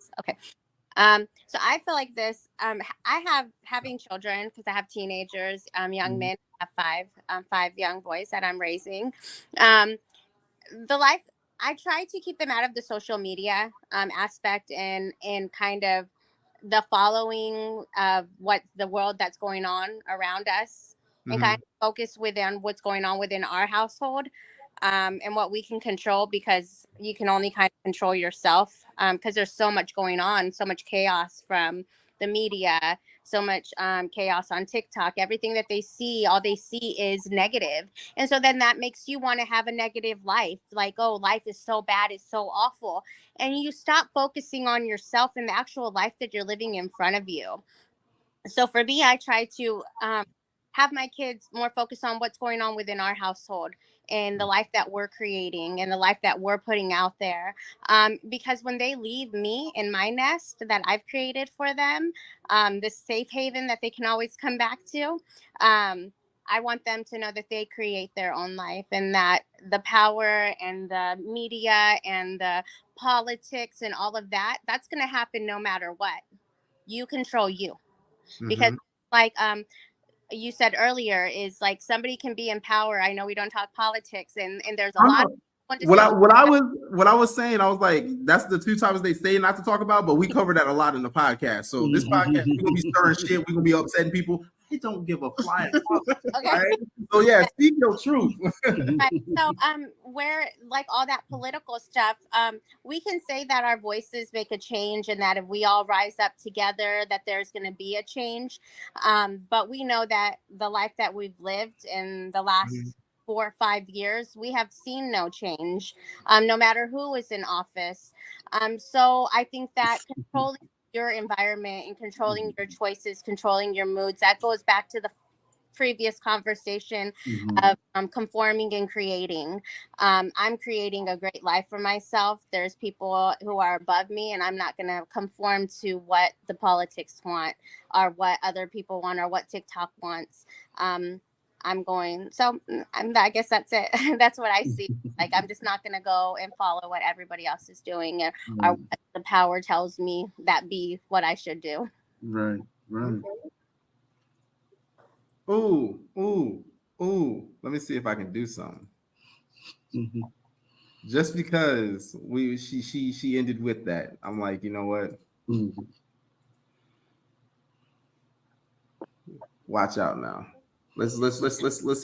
So I feel like this. Having children because I have teenagers, young men. I have five young boys that I'm raising. The life. I try to keep them out of the social media aspect and kind of the following of what the world that's going on around us and kind of focus within what's going on within our household and what we can control, because you can only kind of control yourself because there's so much going on, so much chaos from the media, so much chaos on TikTok. Everything that they see, all they see is negative. And so then that makes you want to have a negative life. Like, oh, life is so bad, it's so awful. And you stop focusing on yourself and the actual life that you're living in front of you. So for me, I try to have my kids more focused on what's going on within our household and the life that we're creating and the life that we're putting out there. Because when they leave me in my nest that I've created for them, this safe haven that they can always come back to, I want them to know that they create their own life and that the power and the media and the politics and all of that, that's going to happen no matter what. You control you. Because like you said earlier, is like somebody can be in power. I know we don't talk politics and there's a lot of what I was saying, I was like, that's the two topics they say not to talk about, but we covered that a lot in the podcast. So this podcast, we're gonna be stirring shit, we're gonna be upsetting people. They don't give a flying fuck. Okay. Right? So yeah, speak your truth. So where like all that political stuff, we can say that our voices make a change and that if we all rise up together that there's going to be a change. But we know that the life that we've lived in the last 4 or 5 years, we have seen no change, no matter who is in office. So I think that controlling your environment and controlling your choices, controlling your moods, that goes back to the previous conversation of conforming and creating. I'm creating a great life for myself. There's people who are above me, and I'm not going to conform to what the politics want or what other people want or what TikTok wants. I guess that's it. That's what I see. Like, I'm just not going to go and follow what everybody else is doing or what the power tells me that be what I should do. Right. Ooh. Let me see if I can do something. just because she ended with that, I'm like, you know what? Mhm. Watch out now. Let's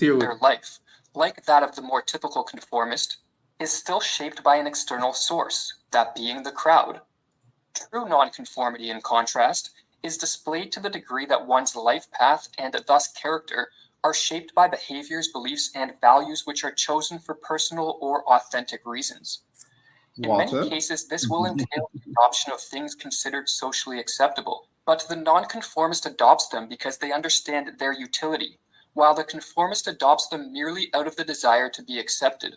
hear Their what. life, like that of the more typical conformist, is still shaped by an external source, that being the crowd. True nonconformity, in contrast, is displayed to the degree that one's life path and thus character are shaped by behaviors, beliefs, and values which are chosen for personal or authentic reasons. In many Walter. cases, this will entail the adoption of things considered socially acceptable, but the nonconformist adopts them because they understand their utility, while the conformist adopts them merely out of the desire to be accepted.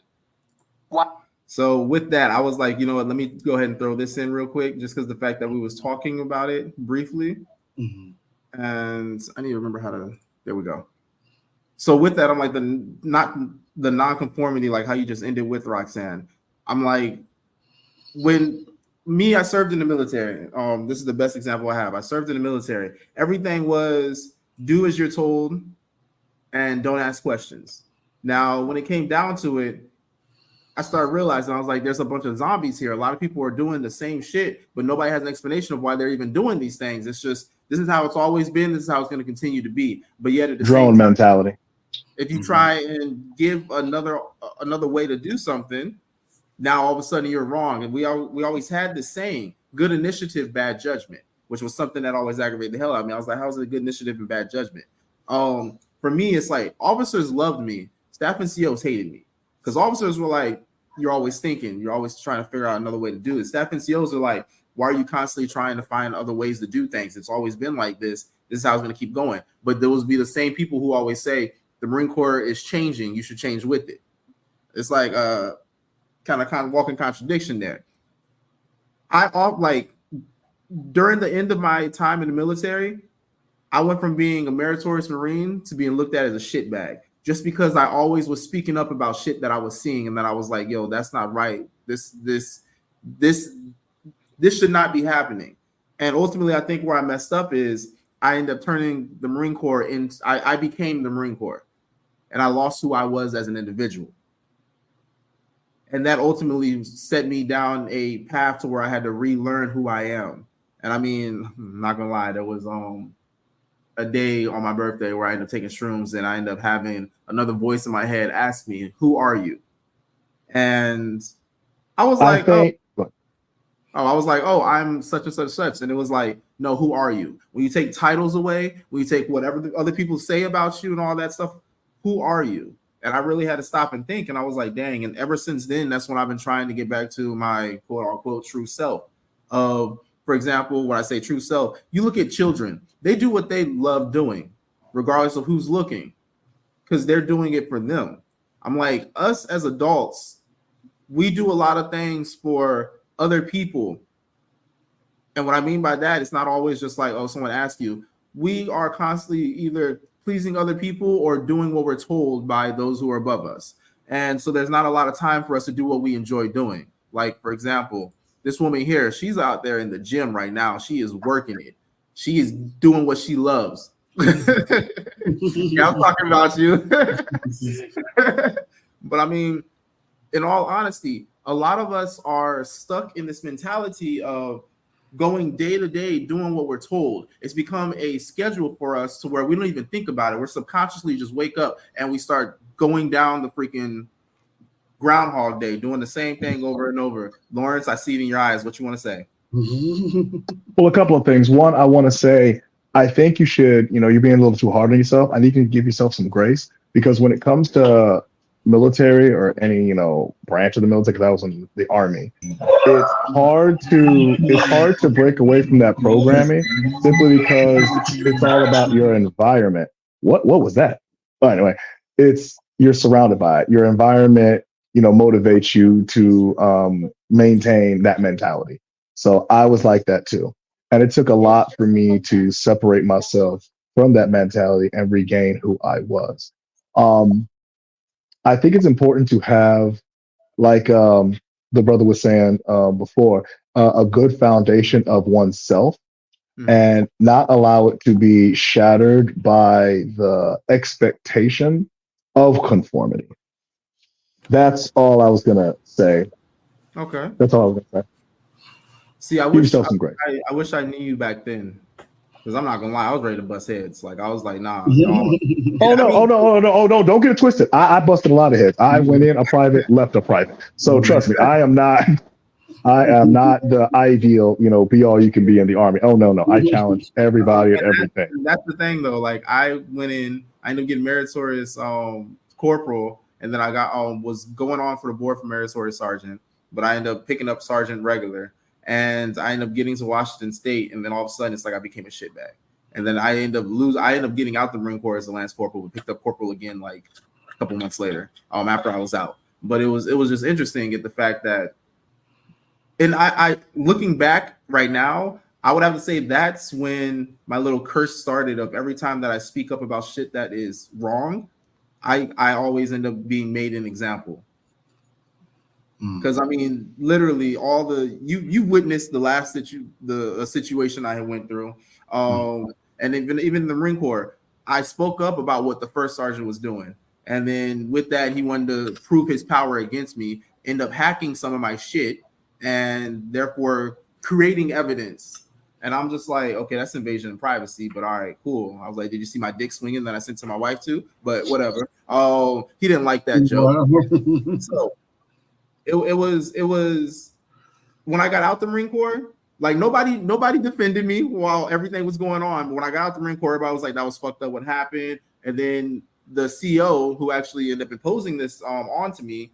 So with that, I was like, you know what? Let me go ahead and throw this in real quick, just because the fact that we was talking about it briefly, Mhm. and I need to remember how to. There we go. So with that, I'm like the nonconformity, like how you just ended with Roxanne. I'm like, when I served in the military. This is the best example I have. I served in the military. Everything was do as you're told and don't ask questions. Now, when it came down to it, I started realizing I was like, there's a bunch of zombies here. A lot of people are doing the same shit, but nobody has an explanation of why they're even doing these things. It's just this is how it's always been. This is how it's going to continue to be. But yet at the same Drone time, mentality. if you try and give another way to do something, now all of a sudden you're wrong. And we always had this saying, good initiative, bad judgment, which was something that always aggravated the hell out of me. I was like, how's it a good initiative and bad judgment? For me, it's like officers loved me, staff and COs hated me. Because officers were like, you're always thinking, you're always trying to figure out another way to do it. Staff and COs are like, why are you constantly trying to find other ways to do things? It's always been like this. This is how it's going to keep going. But there will be the same people who always say the Marine Corps is changing. You should change with it. It's like kind of walking contradiction there. Like during the end of my time in the military, I went from being a meritorious Marine to being looked at as a shitbag, just because I always was speaking up about shit that I was seeing, and that I was like, "Yo, that's not right. This should not be happening." And ultimately, I think where I messed up is I ended up turning the Marine Corps into. I became the Marine Corps, and I lost who I was as an individual. And that ultimately set me down a path to where I had to relearn who I am. And I mean, I'm not gonna lie, there was a day on my birthday where I ended up taking shrooms, and I ended up having another voice in my head ask me, "Who are you?" And I was like, "Oh, I'm such and such." And it was like, "No, who are you?" When you take titles away, when you take whatever the other people say about you and all that stuff, who are you? And I really had to stop and think. And I was like, dang. And ever since then, that's when I've been trying to get back to my quote unquote true self. For example, when I say true self, you look at children, they do what they love doing, regardless of who's looking, because they're doing it for them. I'm like, us as adults, we do a lot of things for other people. And what I mean by that, it's not always just like, oh, someone asks you. We are constantly either pleasing other people or doing what we're told by those who are above us. And so there's not a lot of time for us to do what we enjoy doing. Like, for example, this woman here, she's out there in the gym right now. She is working it. She is doing what she loves. Yeah, I'm talking about you. But I mean, in all honesty, a lot of us are stuck in this mentality of going day to day doing what we're told. It's become a schedule for us to where we don't even think about it. We're subconsciously just wake up and we start going down the freaking Groundhog Day, doing the same thing over and over. Lawrence, I see it in your eyes. What you want to say? Well, a couple of things. One, I want to say, I think you should, you're being a little too hard on yourself. I think you can give yourself some grace, because when it comes to military or any, branch of the military, because I was in the Army, it's hard to break away from that programming, simply because it's all about your environment. What was that? But anyway, you're surrounded by it. Your environment, motivates you to maintain that mentality. So I was like that too. And it took a lot for me to separate myself from that mentality and regain who I was. I think it's important to have, like the brother was saying before, a good foundation of oneself, and not allow it to be shattered by the expectation of conformity. That's all I was gonna say. Okay. That's all I was gonna say. See, I Give wish yourself some grace. I wish I knew you back then. Because I'm not gonna lie, I was ready to bust heads. Like I was like, nah, Oh no, I mean, oh no! Don't get it twisted. I busted a lot of heads. I went in a private, left a private. So trust me, I am not the ideal, be all you can be in the army. Oh no, I challenge everybody and everything. that's the thing though. Like I went in, I ended up getting meritorious corporal, and then I got was going on for the board for meritorious sergeant, but I ended up picking up sergeant regular, and I ended up getting to Washington State, and then all of a sudden it's like I became a shitbag. And then I ended up getting out the Marine Corps as a Lance Corporal, but picked up corporal again like a couple months later, after I was out. But it was just interesting at the fact that, and I looking back right now, I would have to say that's when my little curse started of every time that I speak up about shit that is wrong, I always end up being made an example. Because I mean, literally, all the you witnessed the last situation I had went through, and even the Marine Corps, I spoke up about what the first sergeant was doing, and then with that, he wanted to prove his power against me, end up hacking some of my shit, and therefore creating evidence. And I'm just like, okay, that's invasion of privacy, but all right, cool. I was like, did you see my dick swinging that I sent to my wife too? But whatever. Oh, he didn't like that joke. So it was when I got out the Marine Corps, like nobody defended me while everything was going on. But when I got out the Marine Corps, everybody was like, that was fucked up what happened. And then the CO who actually ended up imposing this onto me,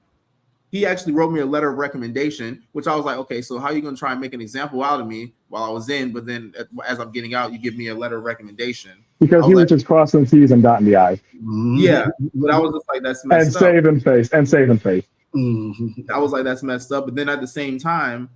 he actually wrote me a letter of recommendation, which I was like, okay, so how are you going to try and make an example out of me while I was in? But then as I'm getting out, you give me a letter of recommendation. Because he was just crossing T's and dotting the I's. Yeah, but I was just like, that's messed up. Saving face. I was like, that's messed up. But then at the same time,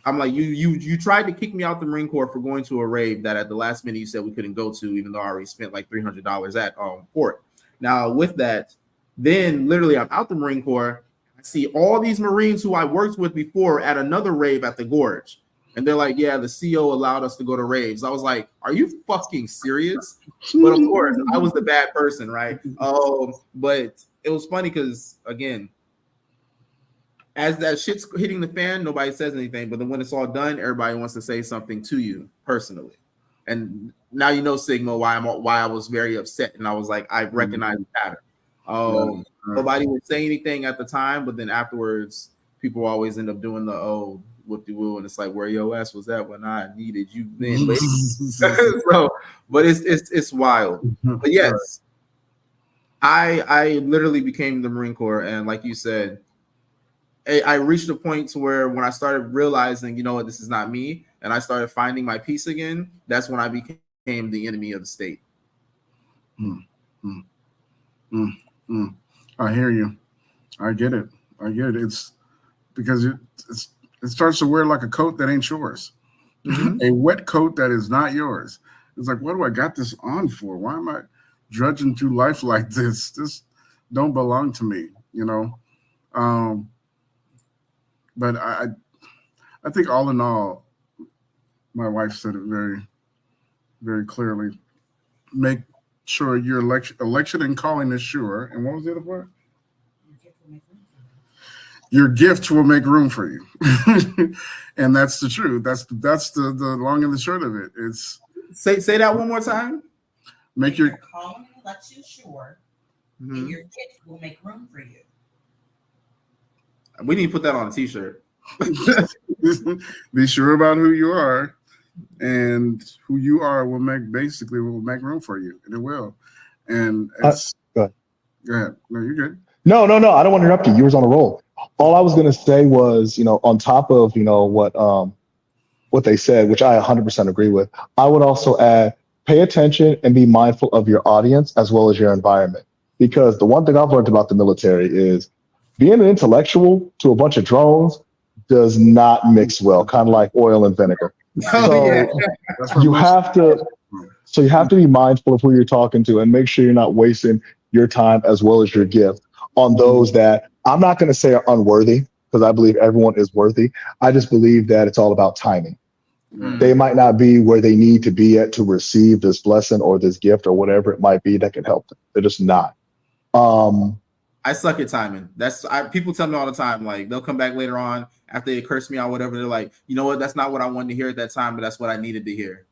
I'm like, you tried to kick me out the Marine Corps for going to a rave that at the last minute you said we couldn't go to, even though I already spent like $300 at port. Now with that, then literally I'm out the Marine Corps. I see all these Marines who I worked with before at another rave at the Gorge. And they're like, yeah, the CO allowed us to go to raves. I was like, are you fucking serious? But of course, I was the bad person, right? But it was funny because, again, as that shit's hitting the fan, nobody says anything. But then when it's all done, everybody wants to say something to you personally. And now you know, Sigma, why I was very upset. And I was like, I recognize the pattern. Nobody would say anything at the time, but then afterwards, people always end up doing the whoop-de-woo, and it's like, where your ass was at when I needed you then. But it's wild. But yes, I literally became the Marine Corps, and like you said, I reached a point to where when I started realizing, you know what, this is not me, and I started finding my peace again, that's when I became the enemy of the state. I hear you. I get it. It's because it starts to wear like a coat that ain't yours. A wet coat that is not yours. It's like, what do I got this on for? Why am I drudging through life like this? This don't belong to me, you know? But I think all in all, my wife said it very, very clearly. Make sure your election and calling is sure. And what was the other part? Your gift will make room for you. And that's the truth. That's the long and the short of it. It's say that one more time. Make your calling lets you sure, and your gift will make room for you. We need to put that on a t-shirt. Be sure about who you are, and who you are will make room for you, and it will. And it's go ahead. No, you're good. No. I don't want to interrupt you. You was on a roll. All I was going to say was, on top of, what they said, which I 100% agree with, I would also add, pay attention and be mindful of your audience as well as your environment. Because the one thing I've learned about the military is being an intellectual to a bunch of drones does not mix well, kind of like oil and vinegar. You have to be mindful of who you're talking to and make sure you're not wasting your time as well as your gift on those that I'm not going to say are unworthy, because I believe everyone is worthy. I just believe that it's all about timing. They might not be where they need to be at to receive this blessing or this gift or whatever it might be that can help them. They're just not. I suck at timing. People tell me all the time, like they'll come back later on after they curse me out, whatever. They're like, you know what? That's not what I wanted to hear at that time, but that's what I needed to hear.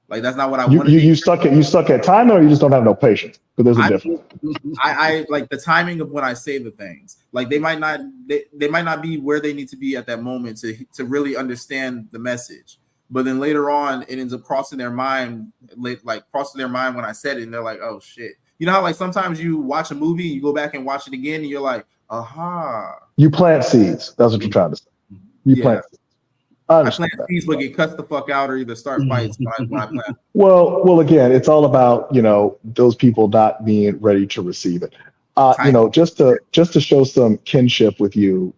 Like that's not what I wanted. You suck at timing, or you just don't have no patience? Because there's a difference. I like the timing of when I say the things. Like they might not be where they need to be at that moment to really understand the message. But then later on, it ends up crossing their mind when I said it, and they're like, "Oh shit!" You know how like sometimes you watch a movie, you go back and watch it again, and you're like, "Aha!" You plant seeds. That's what you're trying to say. You plant seeds. I plant seeds, but get cut the fuck out or either start fights when I plant. Well, again, it's all about those people not being ready to receive it. Just to show some kinship with you,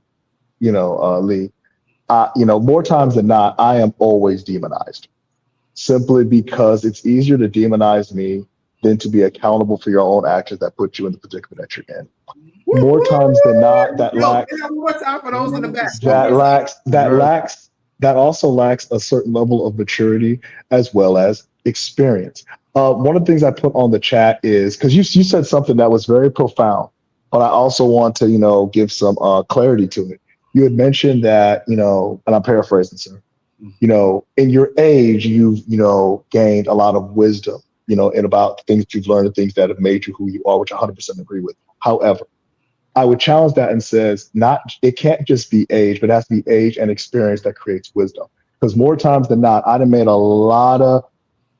Lee. More times than not, I am always demonized, simply because it's easier to demonize me than to be accountable for your own actions that put you in the predicament that you're in. More times than not, that also lacks a certain level of maturity as well as experience. One of the things I put on the chat is because you said something that was very profound, but I also want to give some clarity to it. You had mentioned that and I'm paraphrasing, sir. In your age, you've gained a lot of wisdom, and about things you've learned and things that have made you who you are, which I 100% agree with. However, I would challenge that and says it can't just be age, but it has to be age and experience that creates wisdom. Because more times than not, I'd have made a lot of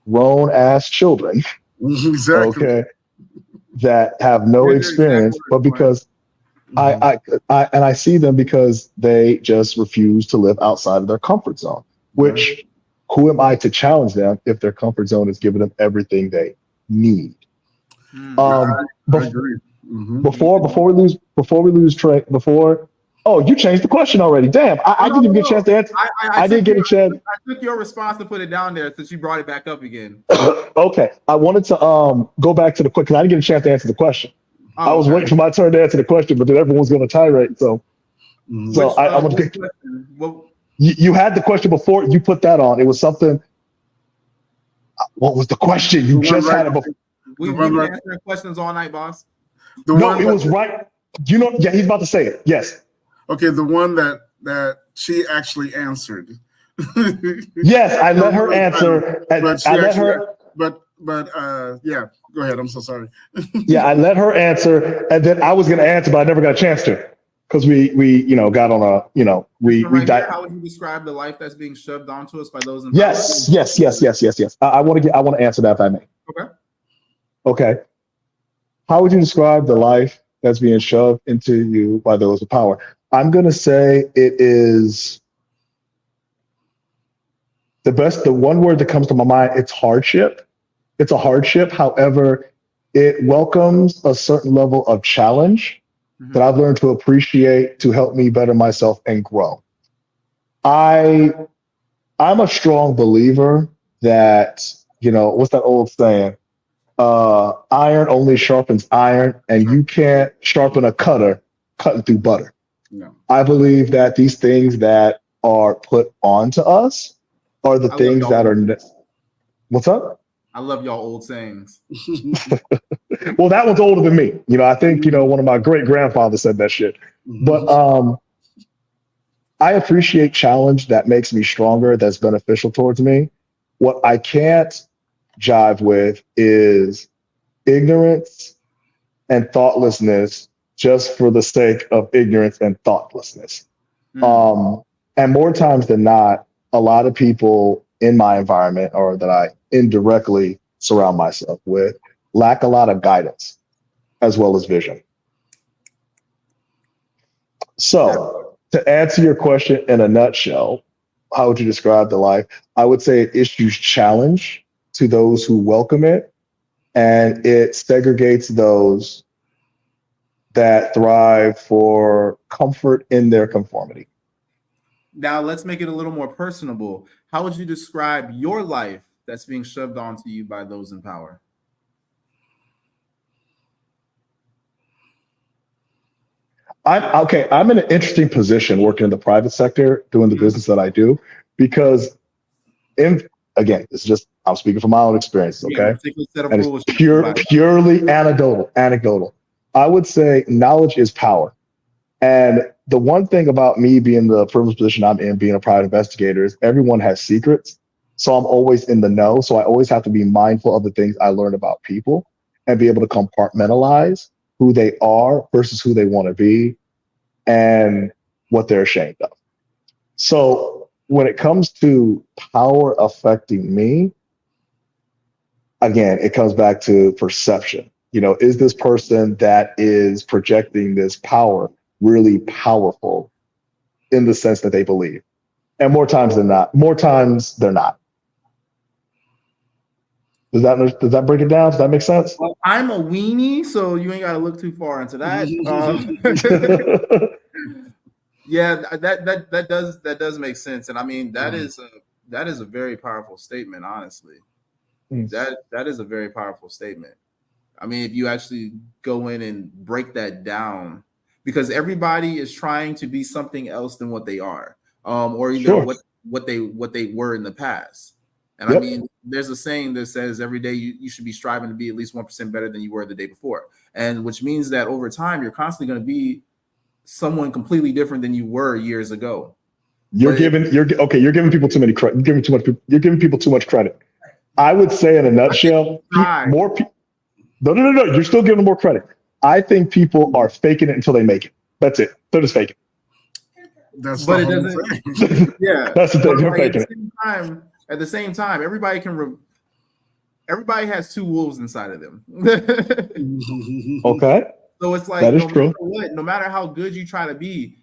grown ass children, exactly. Okay, that have no experience, but because I see them because they just refuse to live outside of their comfort zone. Which, who am I to challenge them if their comfort zone is giving them everything they need? I agree. Before we lose track. Oh, you changed the question already. Damn, I didn't even get a chance to answer. I didn't get a chance. I took your response and put it down there since you brought it back up again. Okay, I wanted to go back to the question because I didn't get a chance to answer the question. I was waiting for my turn to answer the question, but then everyone's going to tirade. So I want to get. You had the question before. You put that on. It was something. What was the question? You just had it before. We've been answering questions all night, boss. It was right. Yeah, he's about to say it. Yes. Okay, the one that she actually answered. Yes, I let her answer. Yeah, go ahead. I'm so sorry. Yeah, I let her answer, and then I was going to answer, but I never got a chance to because we got on a we died. How would you describe the life that's being shoved onto us by those? Yes. I want to answer that if I may. Okay. How would you describe the life that's being shoved into you by those with power? I'm going to say it is the one word that comes to my mind. It's hardship. It's a hardship. However, it welcomes a certain level of challenge that I've learned to appreciate to help me better myself and grow. I'm a strong believer that, what's that old saying? Iron only sharpens iron, and you can't sharpen a cutter cutting through butter. No. I believe that these things that are put onto us are the things that are. What's up? I love y'all old sayings. Well, that one's older than me. I think one of my great grandfathers said that shit. But I appreciate challenge that makes me stronger. That's beneficial towards me. What I can't jive with is ignorance and thoughtlessness just for the sake of ignorance and thoughtlessness. And more times than not, a lot of people in my environment or that I indirectly surround myself with lack a lot of guidance as well as vision. So to answer your question in a nutshell, how would you describe the life? I would say it issues challenge to those who welcome it, and it segregates those that thrive for comfort in their conformity. Now let's make it a little more personable. How would you describe your life that's being shoved onto you by those in power? I'm in an interesting position working in the private sector, doing the business that I do, because again, it's just, I'm speaking from my own experiences, okay? And it's purely anecdotal. I would say knowledge is power. And the one thing about me being the privileged position I'm in, being a private investigator, is everyone has secrets. So I'm always in the know. So I always have to be mindful of the things I learn about people and be able to compartmentalize who they are versus who they want to be and what they're ashamed of. So when it comes to power affecting me, again, it comes back to perception. You know, is this person that is projecting this power really powerful in the sense that they believe? And more times than not, more times they're not. Does that break it down? Does that make sense? Well, I'm a weenie, so you ain't got to look too far into that. Yeah, that does make sense, and I mean that is a very powerful statement. Honestly, that is a very powerful statement. I mean, if you actually go in and break that down, because everybody is trying to be something else than what they are, or either what they were in the past. And I mean, there's a saying that says every day you should be striving to be at least 1% better than you were the day before, and which means that over time you're constantly going to be someone completely different than you were years ago. You're giving people too many credit. You're giving people too much credit. I would say in a nutshell, more people. No. You're still giving them more credit. I think people are faking it until they make it. That's it. They're just faking it. That's but it doesn't. Yeah, that's the thing. They're faking it. At the same time, everybody has two wolves inside of them. Okay. So it's like that is true. No matter how good you try to be,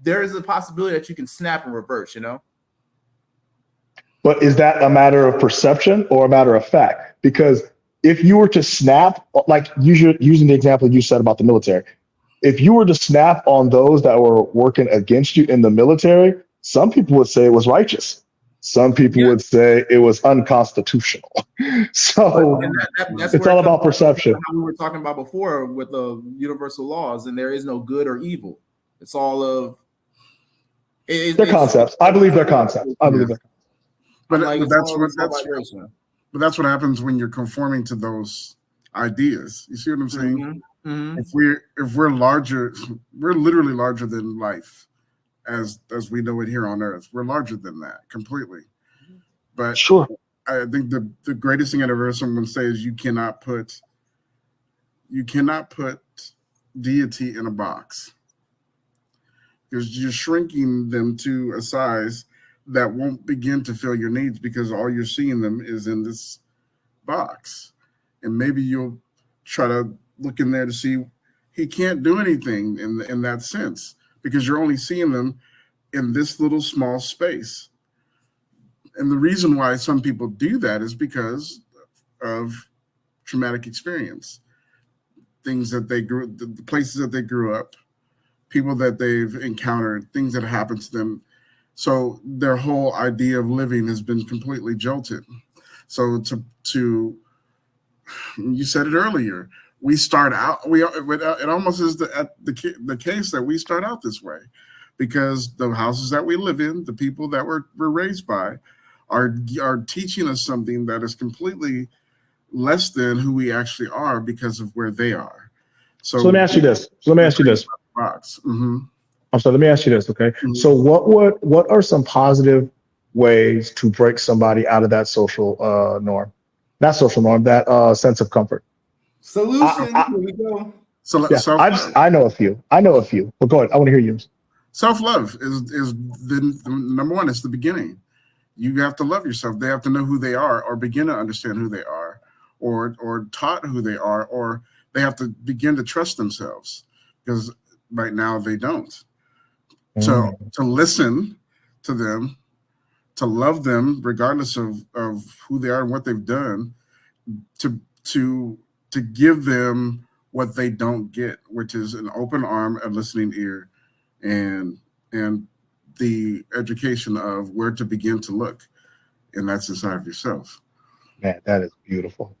there is a possibility that you can snap and reverse, you know? But is that a matter of perception or a matter of fact? Because if you were to snap, like using the example you said about the military, if you were to snap on those that were working against you in the military, some people would say it was righteous. Some people would say it was unconstitutional. So it's all about perception. How we were talking about before with the universal laws, and there is no good or evil. It's all of they're concepts. I believe they're concepts. But that's what happens when you're conforming to those ideas. You see what I'm saying? Mm-hmm. If we're larger, we're literally larger than life. As we know it here on Earth, we're larger than that completely. But sure, I think the greatest thing I've ever heard someone say is you cannot put deity in a box, because you're shrinking them to a size that won't begin to fill your needs, because all you're seeing them is in this box. And maybe you'll try to look in there to see he can't do anything in that sense, because you're only seeing them in this little small space. And the reason why some people do that is because of traumatic experience, things that the places that they grew up, people that they've encountered, things that happened to them. So their whole idea of living has been completely jolted. So to you said it earlier, we start out, it almost is the case that we start out this way, because the houses that we live in, the people that we're raised by, are teaching us something that is completely less than who we actually are because of where they are. So let me ask you this. Mm-hmm. I'm sorry. Let me ask you this. Okay. Mm-hmm. So what are some positive ways to break somebody out of that social norm? Not social norm, that sense of comfort. Solution. Here we go. I know a few. But go ahead. I want to hear you. Self-love is the number one. It's the beginning. You have to love yourself. They have to know who they are, or begin to understand who they are, or taught who they are, or they have to begin to trust themselves, because right now they don't. So to listen to them, to love them regardless of who they are and what they've done, to give them what they don't get, which is an open arm, a listening ear, and the education of where to begin to look, and that's inside of yourself. Man, that is beautiful.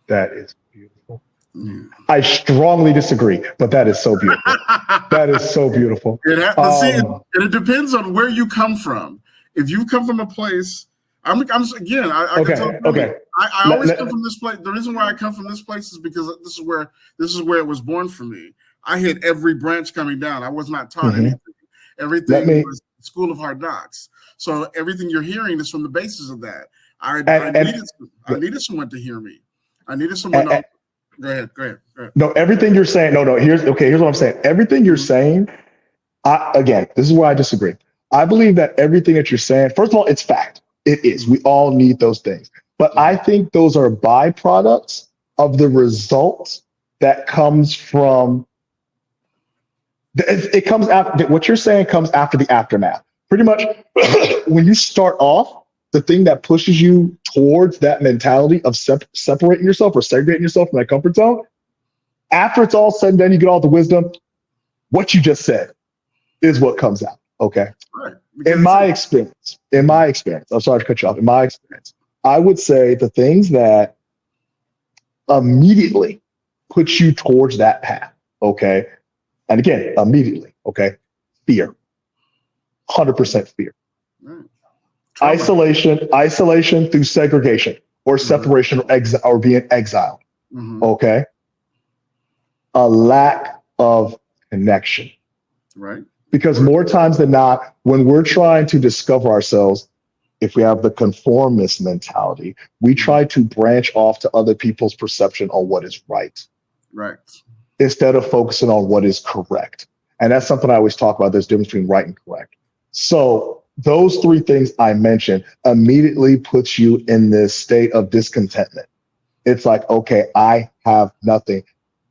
That is beautiful. Yeah. I strongly disagree, but that is so beautiful. That is so beautiful. It depends on where you come from. If you come from a place, Again, I Okay, can tell you, okay. I always come from this place. The reason why I come from this place is because this is where it was born for me. I hit every branch coming down. I was not taught anything. Everything was School of Hard Knocks. So everything you're hearing is from the basis of that. I needed someone to hear me. I needed someone to go ahead. No, everything you're saying, here's what I'm saying. Everything you're saying, again, this is where I disagree. I believe that everything that you're saying, first of all, it's fact. It is. We all need those things. But I think those are byproducts of the results that comes from, it comes after, what you're saying comes after the aftermath. Pretty much when you start off, the thing that pushes you towards that mentality of separating yourself or segregating yourself from that comfort zone, after it's all said and done, you get all the wisdom, what you just said is what comes out. Okay. Right. In my experience, I'm sorry to cut you off. In my experience, I would say the things that immediately put you towards that path. Okay. And again, immediately. Okay. Fear. 100% fear. Right. Isolation through segregation or separation or being exiled. Okay. A lack of connection. Right. Because more times than not, when we're trying to discover ourselves, if we have the conformist mentality, we try to branch off to other people's perception on what is right. Right. Instead of focusing on what is correct. And that's something I always talk about. There's a difference between right and correct. So those three things I mentioned immediately puts you in this state of discontentment. It's like, okay, I have nothing.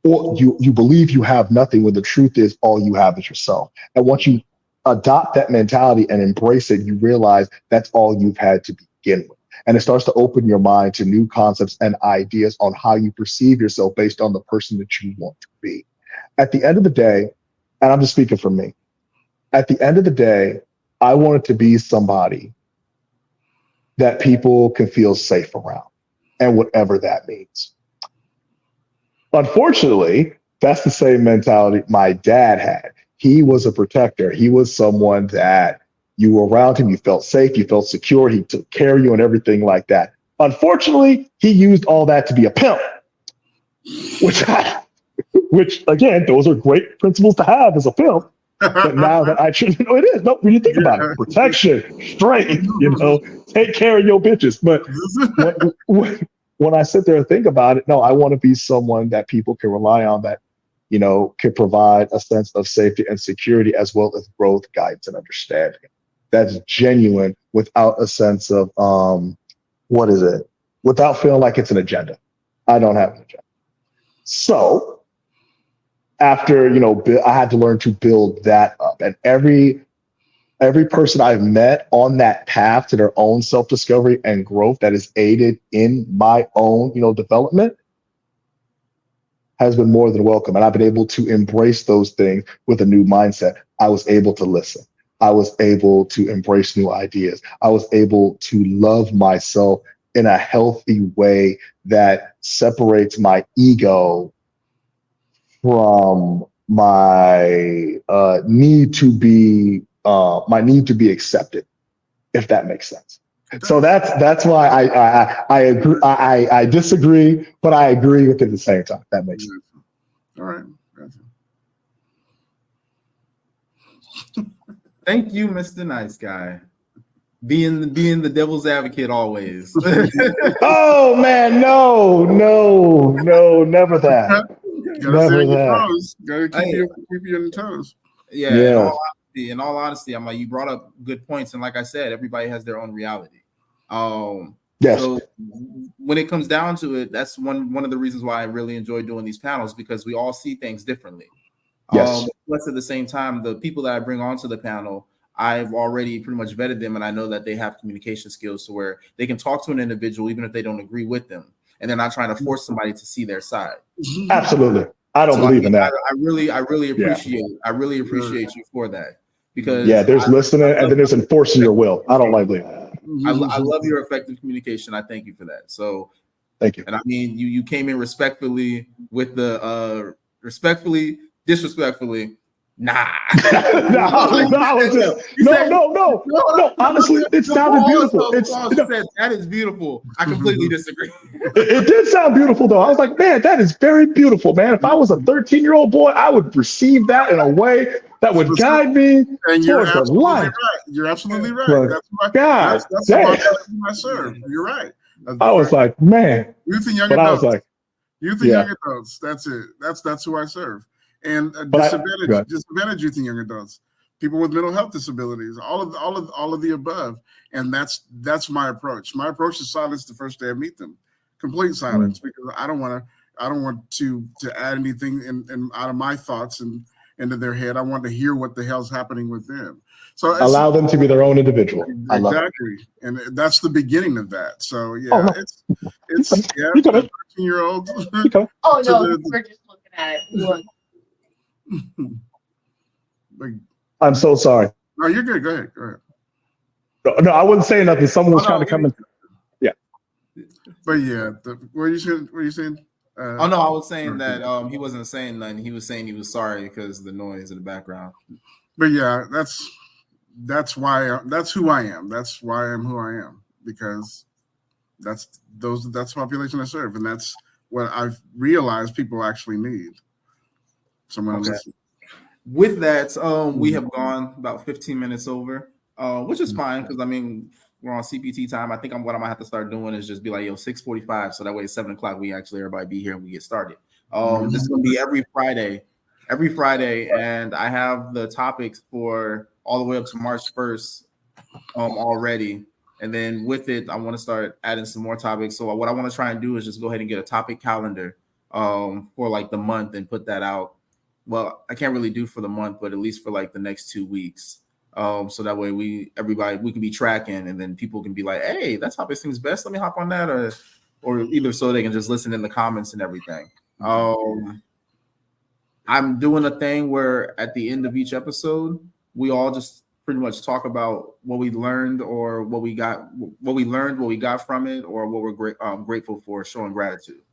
Or you believe you have nothing when the truth is all you have is yourself. And once you adopt that mentality and embrace it, you realize that's all you've had to begin with. And it starts to open your mind to new concepts and ideas on how you perceive yourself based on the person that you want to be. At the end of the day, and I'm just speaking for me, at the end of the day, I wanted to be somebody that people can feel safe around, and whatever that means. Unfortunately, that's the same mentality my dad had. He was a protector. He was someone that you were around him, you felt safe, you felt secure, he took care of you and everything like that. Unfortunately, he used all that to be a pimp, which again, those are great principles to have as a pimp. But now that it is. No, when you think about it, protection, strength, take care of your bitches. But when I sit there and think about it, no, I want to be someone that people can rely on, that, can provide a sense of safety and security, as well as growth, guidance, and understanding. That's genuine without a sense of, without feeling like it's an agenda. I don't have an agenda. So after, I had to learn to build that up. And every person I've met on that path to their own self-discovery and growth that is aided in my own, development has been more than welcome. And I've been able to embrace those things with a new mindset. I was able to listen. I was able to embrace new ideas. I was able to love myself in a healthy way that separates my ego from my need to be accepted, if that makes sense. So that's why I agree. I disagree, but I agree with it at the same time. That makes sense. All right. Thank you, Mr. Nice Guy. Being the devil's advocate always. Oh man, no, never that. Never that. Gotta keep you on your toes. Yeah. In all honesty, I'm like, you brought up good points, and like I said, everybody has their own reality. Yes. So when it comes down to it, that's one of the reasons why I really enjoy doing these panels, because we all see things differently. Yes. Plus, at the same time, the people that I bring onto the panel, I've already pretty much vetted them, and I know that they have communication skills to where they can talk to an individual even if they don't agree with them, and they're not trying to force somebody to see their side. Absolutely. I don't believe in that. I really appreciate you for that, because there's listening and then there's enforcing your will. I don't like that. I love your effective communication. I thank you for that. So thank you. And I mean, you came in respectfully with the disrespectfully Nah. No. Honestly, it sounded beautiful. You said that is beautiful. I completely disagree. It did sound beautiful, though. I was like, man, that is very beautiful, man. If I was a 13-year-old boy, I would receive that in a way that would guide me towards the light. Right. You're absolutely right. Like, that's the population I serve. You're right. I was like, man. Youth and young adults. I was like, youth and young adults. That's it. That's who I serve. And disadvantaged youth and young adults, people with mental health disabilities, all of the above. And that's my approach. My approach is silence the first day I meet them, complete silence, because I don't want to add anything in out of my thoughts and into their head. I want to hear what the hell's happening with them. So allow them to be their own individual. Exactly, and that's the beginning of that. So yeah, it's 13-year-olds. Oh no, we're just looking at it. I'm so sorry. No, you're good. Go ahead. No, I wasn't saying nothing. Someone was trying to come in. Yeah. But yeah, what are you saying? Oh no, I was saying that he wasn't saying nothing. He was saying he was sorry because of the noise in the background. But yeah, that's who I am. That's why I am who I am, because that's the population I serve, and that's what I've realized people actually need. Someone to listen. With that, we have gone about 15 minutes over, which is fine because I mean we're on CPT time. I think what I might have to start doing is just be like, 6:45, so that way at 7:00 we actually everybody be here and we get started. This is gonna be every Friday, and I have the topics for all the way up to March 1st already. And then with it, I want to start adding some more topics. So what I want to try and do is just go ahead and get a topic calendar for like the month and put that out. Well, I can't really do for the month, but at least for like the next 2 weeks. So that way we can be tracking, and then people can be like, hey, that topic seems best. Let me hop on that, or either so they can just listen in the comments and everything. I'm doing a thing where at the end of each episode, we all just pretty much talk about what we learned or what we got from it, or what we're grateful for, showing gratitude.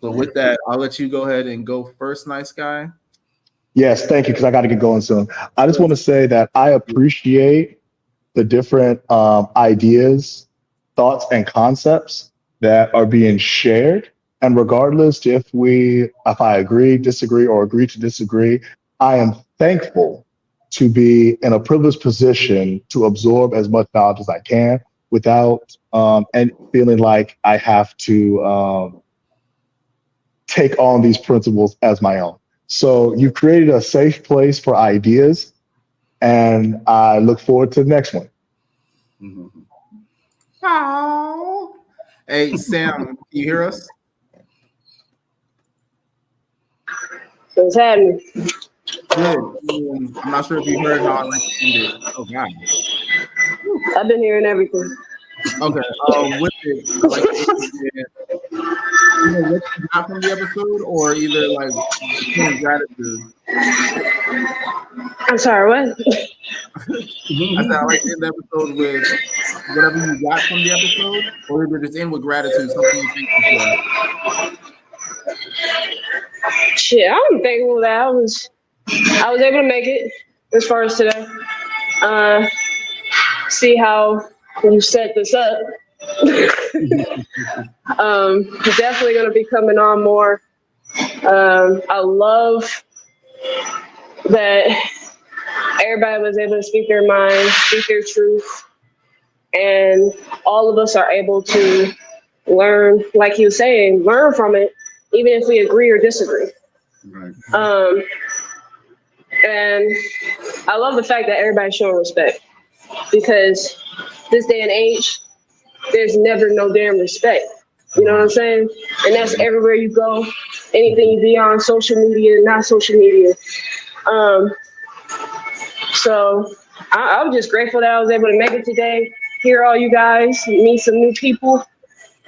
So with that, I'll let you go ahead and go first, nice guy. Yes, thank you, because I got to get going soon. I just want to say that I appreciate the different ideas, thoughts, and concepts that are being shared. And regardless if I agree, disagree, or agree to disagree, I am thankful to be in a privileged position to absorb as much knowledge as I can without and feeling like I have to take on these principles as my own. So you created a safe place for ideas, and I look forward to the next one. Mm-hmm. Oh. Hey, Sam, can you hear us? What's happening? Good. I'm not sure if you heard how I ended. Oh, God. I've been hearing everything. Okay. With it, like, what you got from the episode, or either like gratitude. I'm sorry, what? I said I like to end the episode with whatever you got from the episode, or either just end with gratitude, something you think for. Shit, I'm thankful that I was able to make it as far as today. See how you set this up. Definitely going to be coming on more. I love that everybody was able to speak their mind, speak their truth, and all of us are able to learn, like he was saying, learn from it, even if we agree or disagree. Right. And I love the fact that everybody's showing respect, because this day and age, there's never no damn respect. You know what I'm saying? And that's everywhere you go, anything you be on, social media, not social media. So I'm just grateful that I was able to make it today, hear all you guys, meet some new people.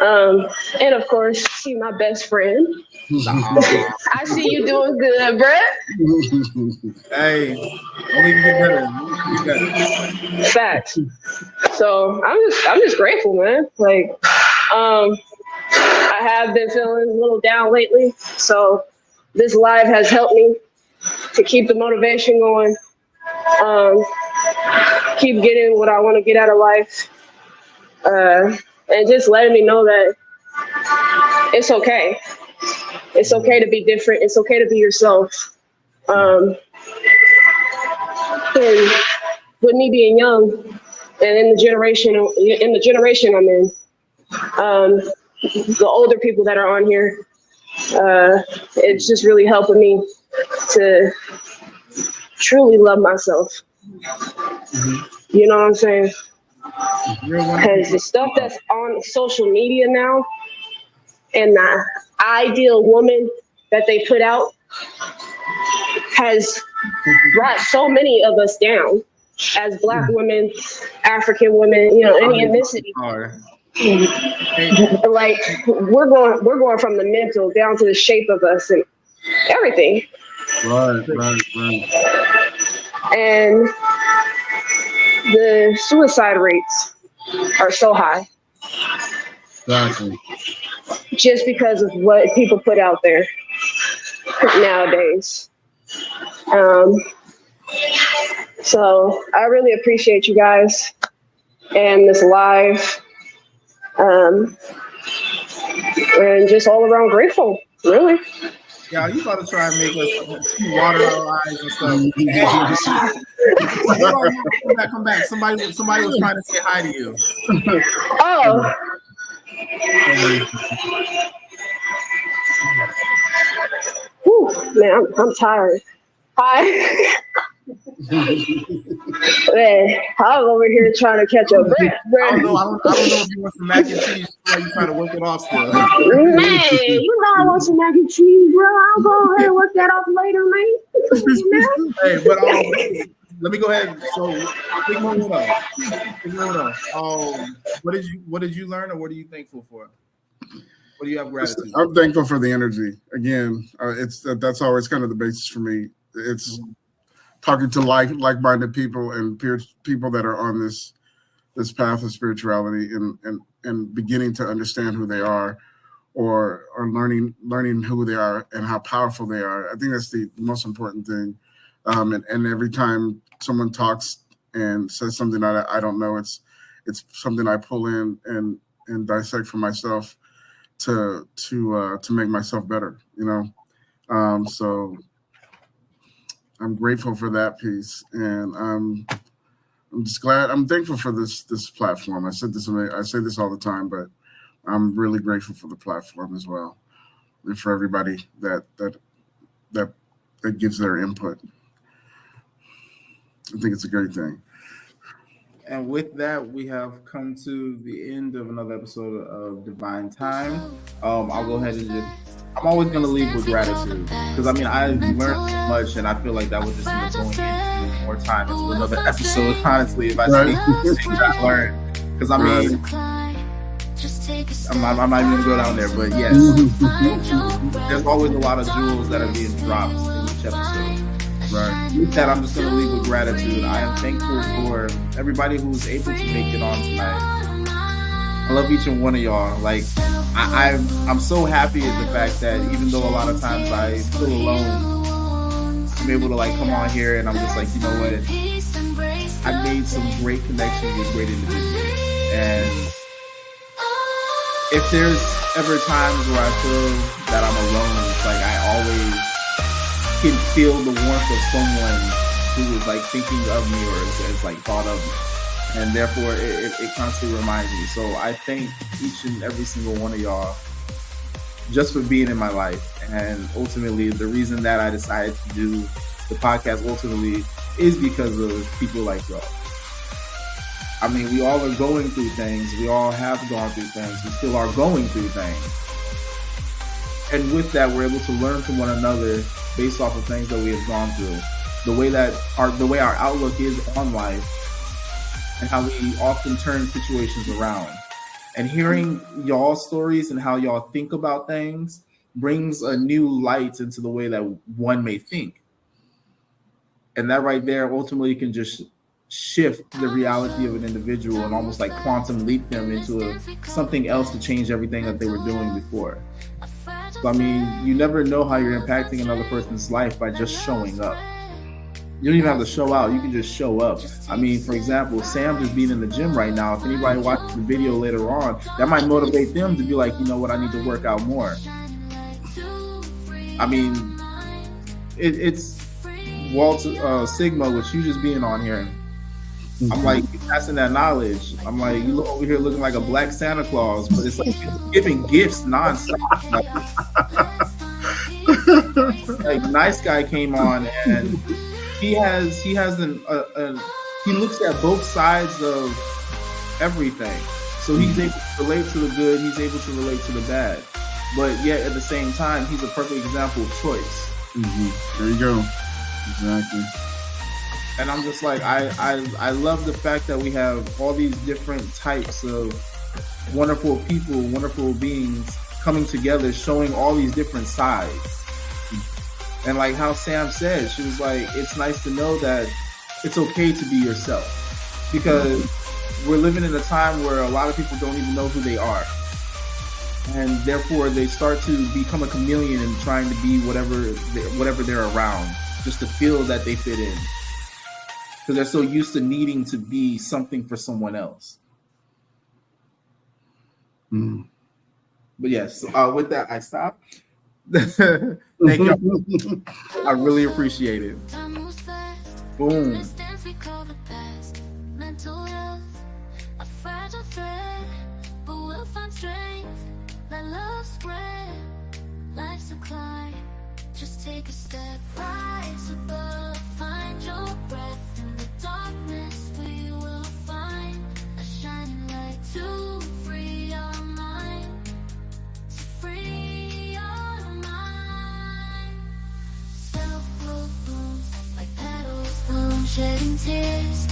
And of course, see my best friend. I see you doing good, Brett. Hey, only get better. Facts. So I'm just grateful, man. Like, I have been feeling a little down lately, so this live has helped me to keep the motivation going, keep getting what I want to get out of life, and just letting me know that it's okay. It's okay to be different. It's okay to be yourself. And with me being young and in the generation I'm in, the older people that are on here, it's just really helping me to truly love myself. You know what I'm saying? Because the stuff that's on social media now and the ideal woman that they put out has brought so many of us down as Black women, African women, you know, any ethnicity. Like we're going from the mental down to the shape of us and everything. Right. And the suicide rates are so high. Exactly. Just because of what people put out there nowadays. So I really appreciate you guys and this live. And just all around grateful, really. Yeah, you about to try and make us water our eyes and stuff. Hey, come back. Somebody was trying to say hi to you. Oh. Whew, man, I'm tired. Hi. Man, I'm over here trying to catch a breath. I don't know if you want some mac and cheese or you trying to work it off still. Man, you know I want some mac and cheese, bro. I'll go ahead and work that off later, man. Hey, but let me go ahead. So, big moment up. What did you learn, or what are you thankful for? What do you have gratitude? I'm thankful for the energy. Again, that's always kind of the basis for me. It's talking to like-minded people and people that are on this path of spirituality and beginning to understand who they are, or learning who they are and how powerful they are. I think that's the most important thing. And every time someone talks and says something I don't know, it's something I pull in and dissect for myself to make myself better, you know. So I'm grateful for that piece, and I'm just glad. I'm thankful for this platform. I say this all the time, but I'm really grateful for the platform as well, and for everybody that gives their input. I think it's a great thing. And with that, we have come to the end of another episode of Divine Time. I'll go ahead and I'm always going to leave with gratitude, because I mean, I learned so much, and I feel like that was just going into more time into another episode, honestly, if I speak things I learned. Because I mean, I'm not even going to go down there, but yes, there's always a lot of jewels that are being dropped in each episode. Right. With that, I'm just going to leave with gratitude. I am thankful for everybody who's able to make it on tonight. I love each and one of y'all. Like, I'm so happy at the fact that even though a lot of times I feel alone, I'm able to like come on here and I'm just like, you know what? I made some great connections with great individuals. And if there's ever times where I feel that I'm alone, it's like I always can feel the warmth of someone who is like thinking of me or is like thought of me, and therefore it constantly reminds me. So I thank each and every single one of y'all just for being in my life, and ultimately the reason that I decided to do the podcast ultimately is because of people like y'all. I mean, we all are going through things. We all have gone through things. We still are going through things. And with that, we're able to learn from one another based off of things that we have gone through, the way our outlook is on life, and how we often turn situations around. And hearing y'all's stories and how y'all think about things brings a new light into the way that one may think. And that right there ultimately can just shift the reality of an individual and almost like quantum leap them into something else to change everything that they were doing before. So I mean, you never know how you're impacting another person's life by just showing up. You don't even have to show out. You can just show up. I mean, for example, Sam just being in the gym right now. If anybody watches the video later on, that might motivate them to be like, you know what, I need to work out more. I mean, it's Walt Sigma with you just being on here. I'm like, you're passing that knowledge. I'm like, you look over here looking like a black Santa Claus, but it's like giving gifts nonstop. Like Nice Guy came on and he looks at both sides of everything. So he's able to relate to the good, he's able to relate to the bad. But yet at the same time, he's a perfect example of choice. There you go. Exactly. And I'm just like, I love the fact that we have all these different types of wonderful people, wonderful beings coming together, showing all these different sides. And like how Sam said, she was like, it's nice to know that it's okay to be yourself, because we're living in a time where a lot of people don't even know who they are. And therefore they start to become a chameleon and trying to be whatever they're around, just to feel that they fit in. Because they're so used to needing to be something for someone else. But yes, with that, I stop. Thank you. I really appreciate it. Boom. Just take a step, rise above, find your breath in the darkness. We will find a shining light to free our mind, to free our mind. Self-growth blooms like petals bloom, shedding tears.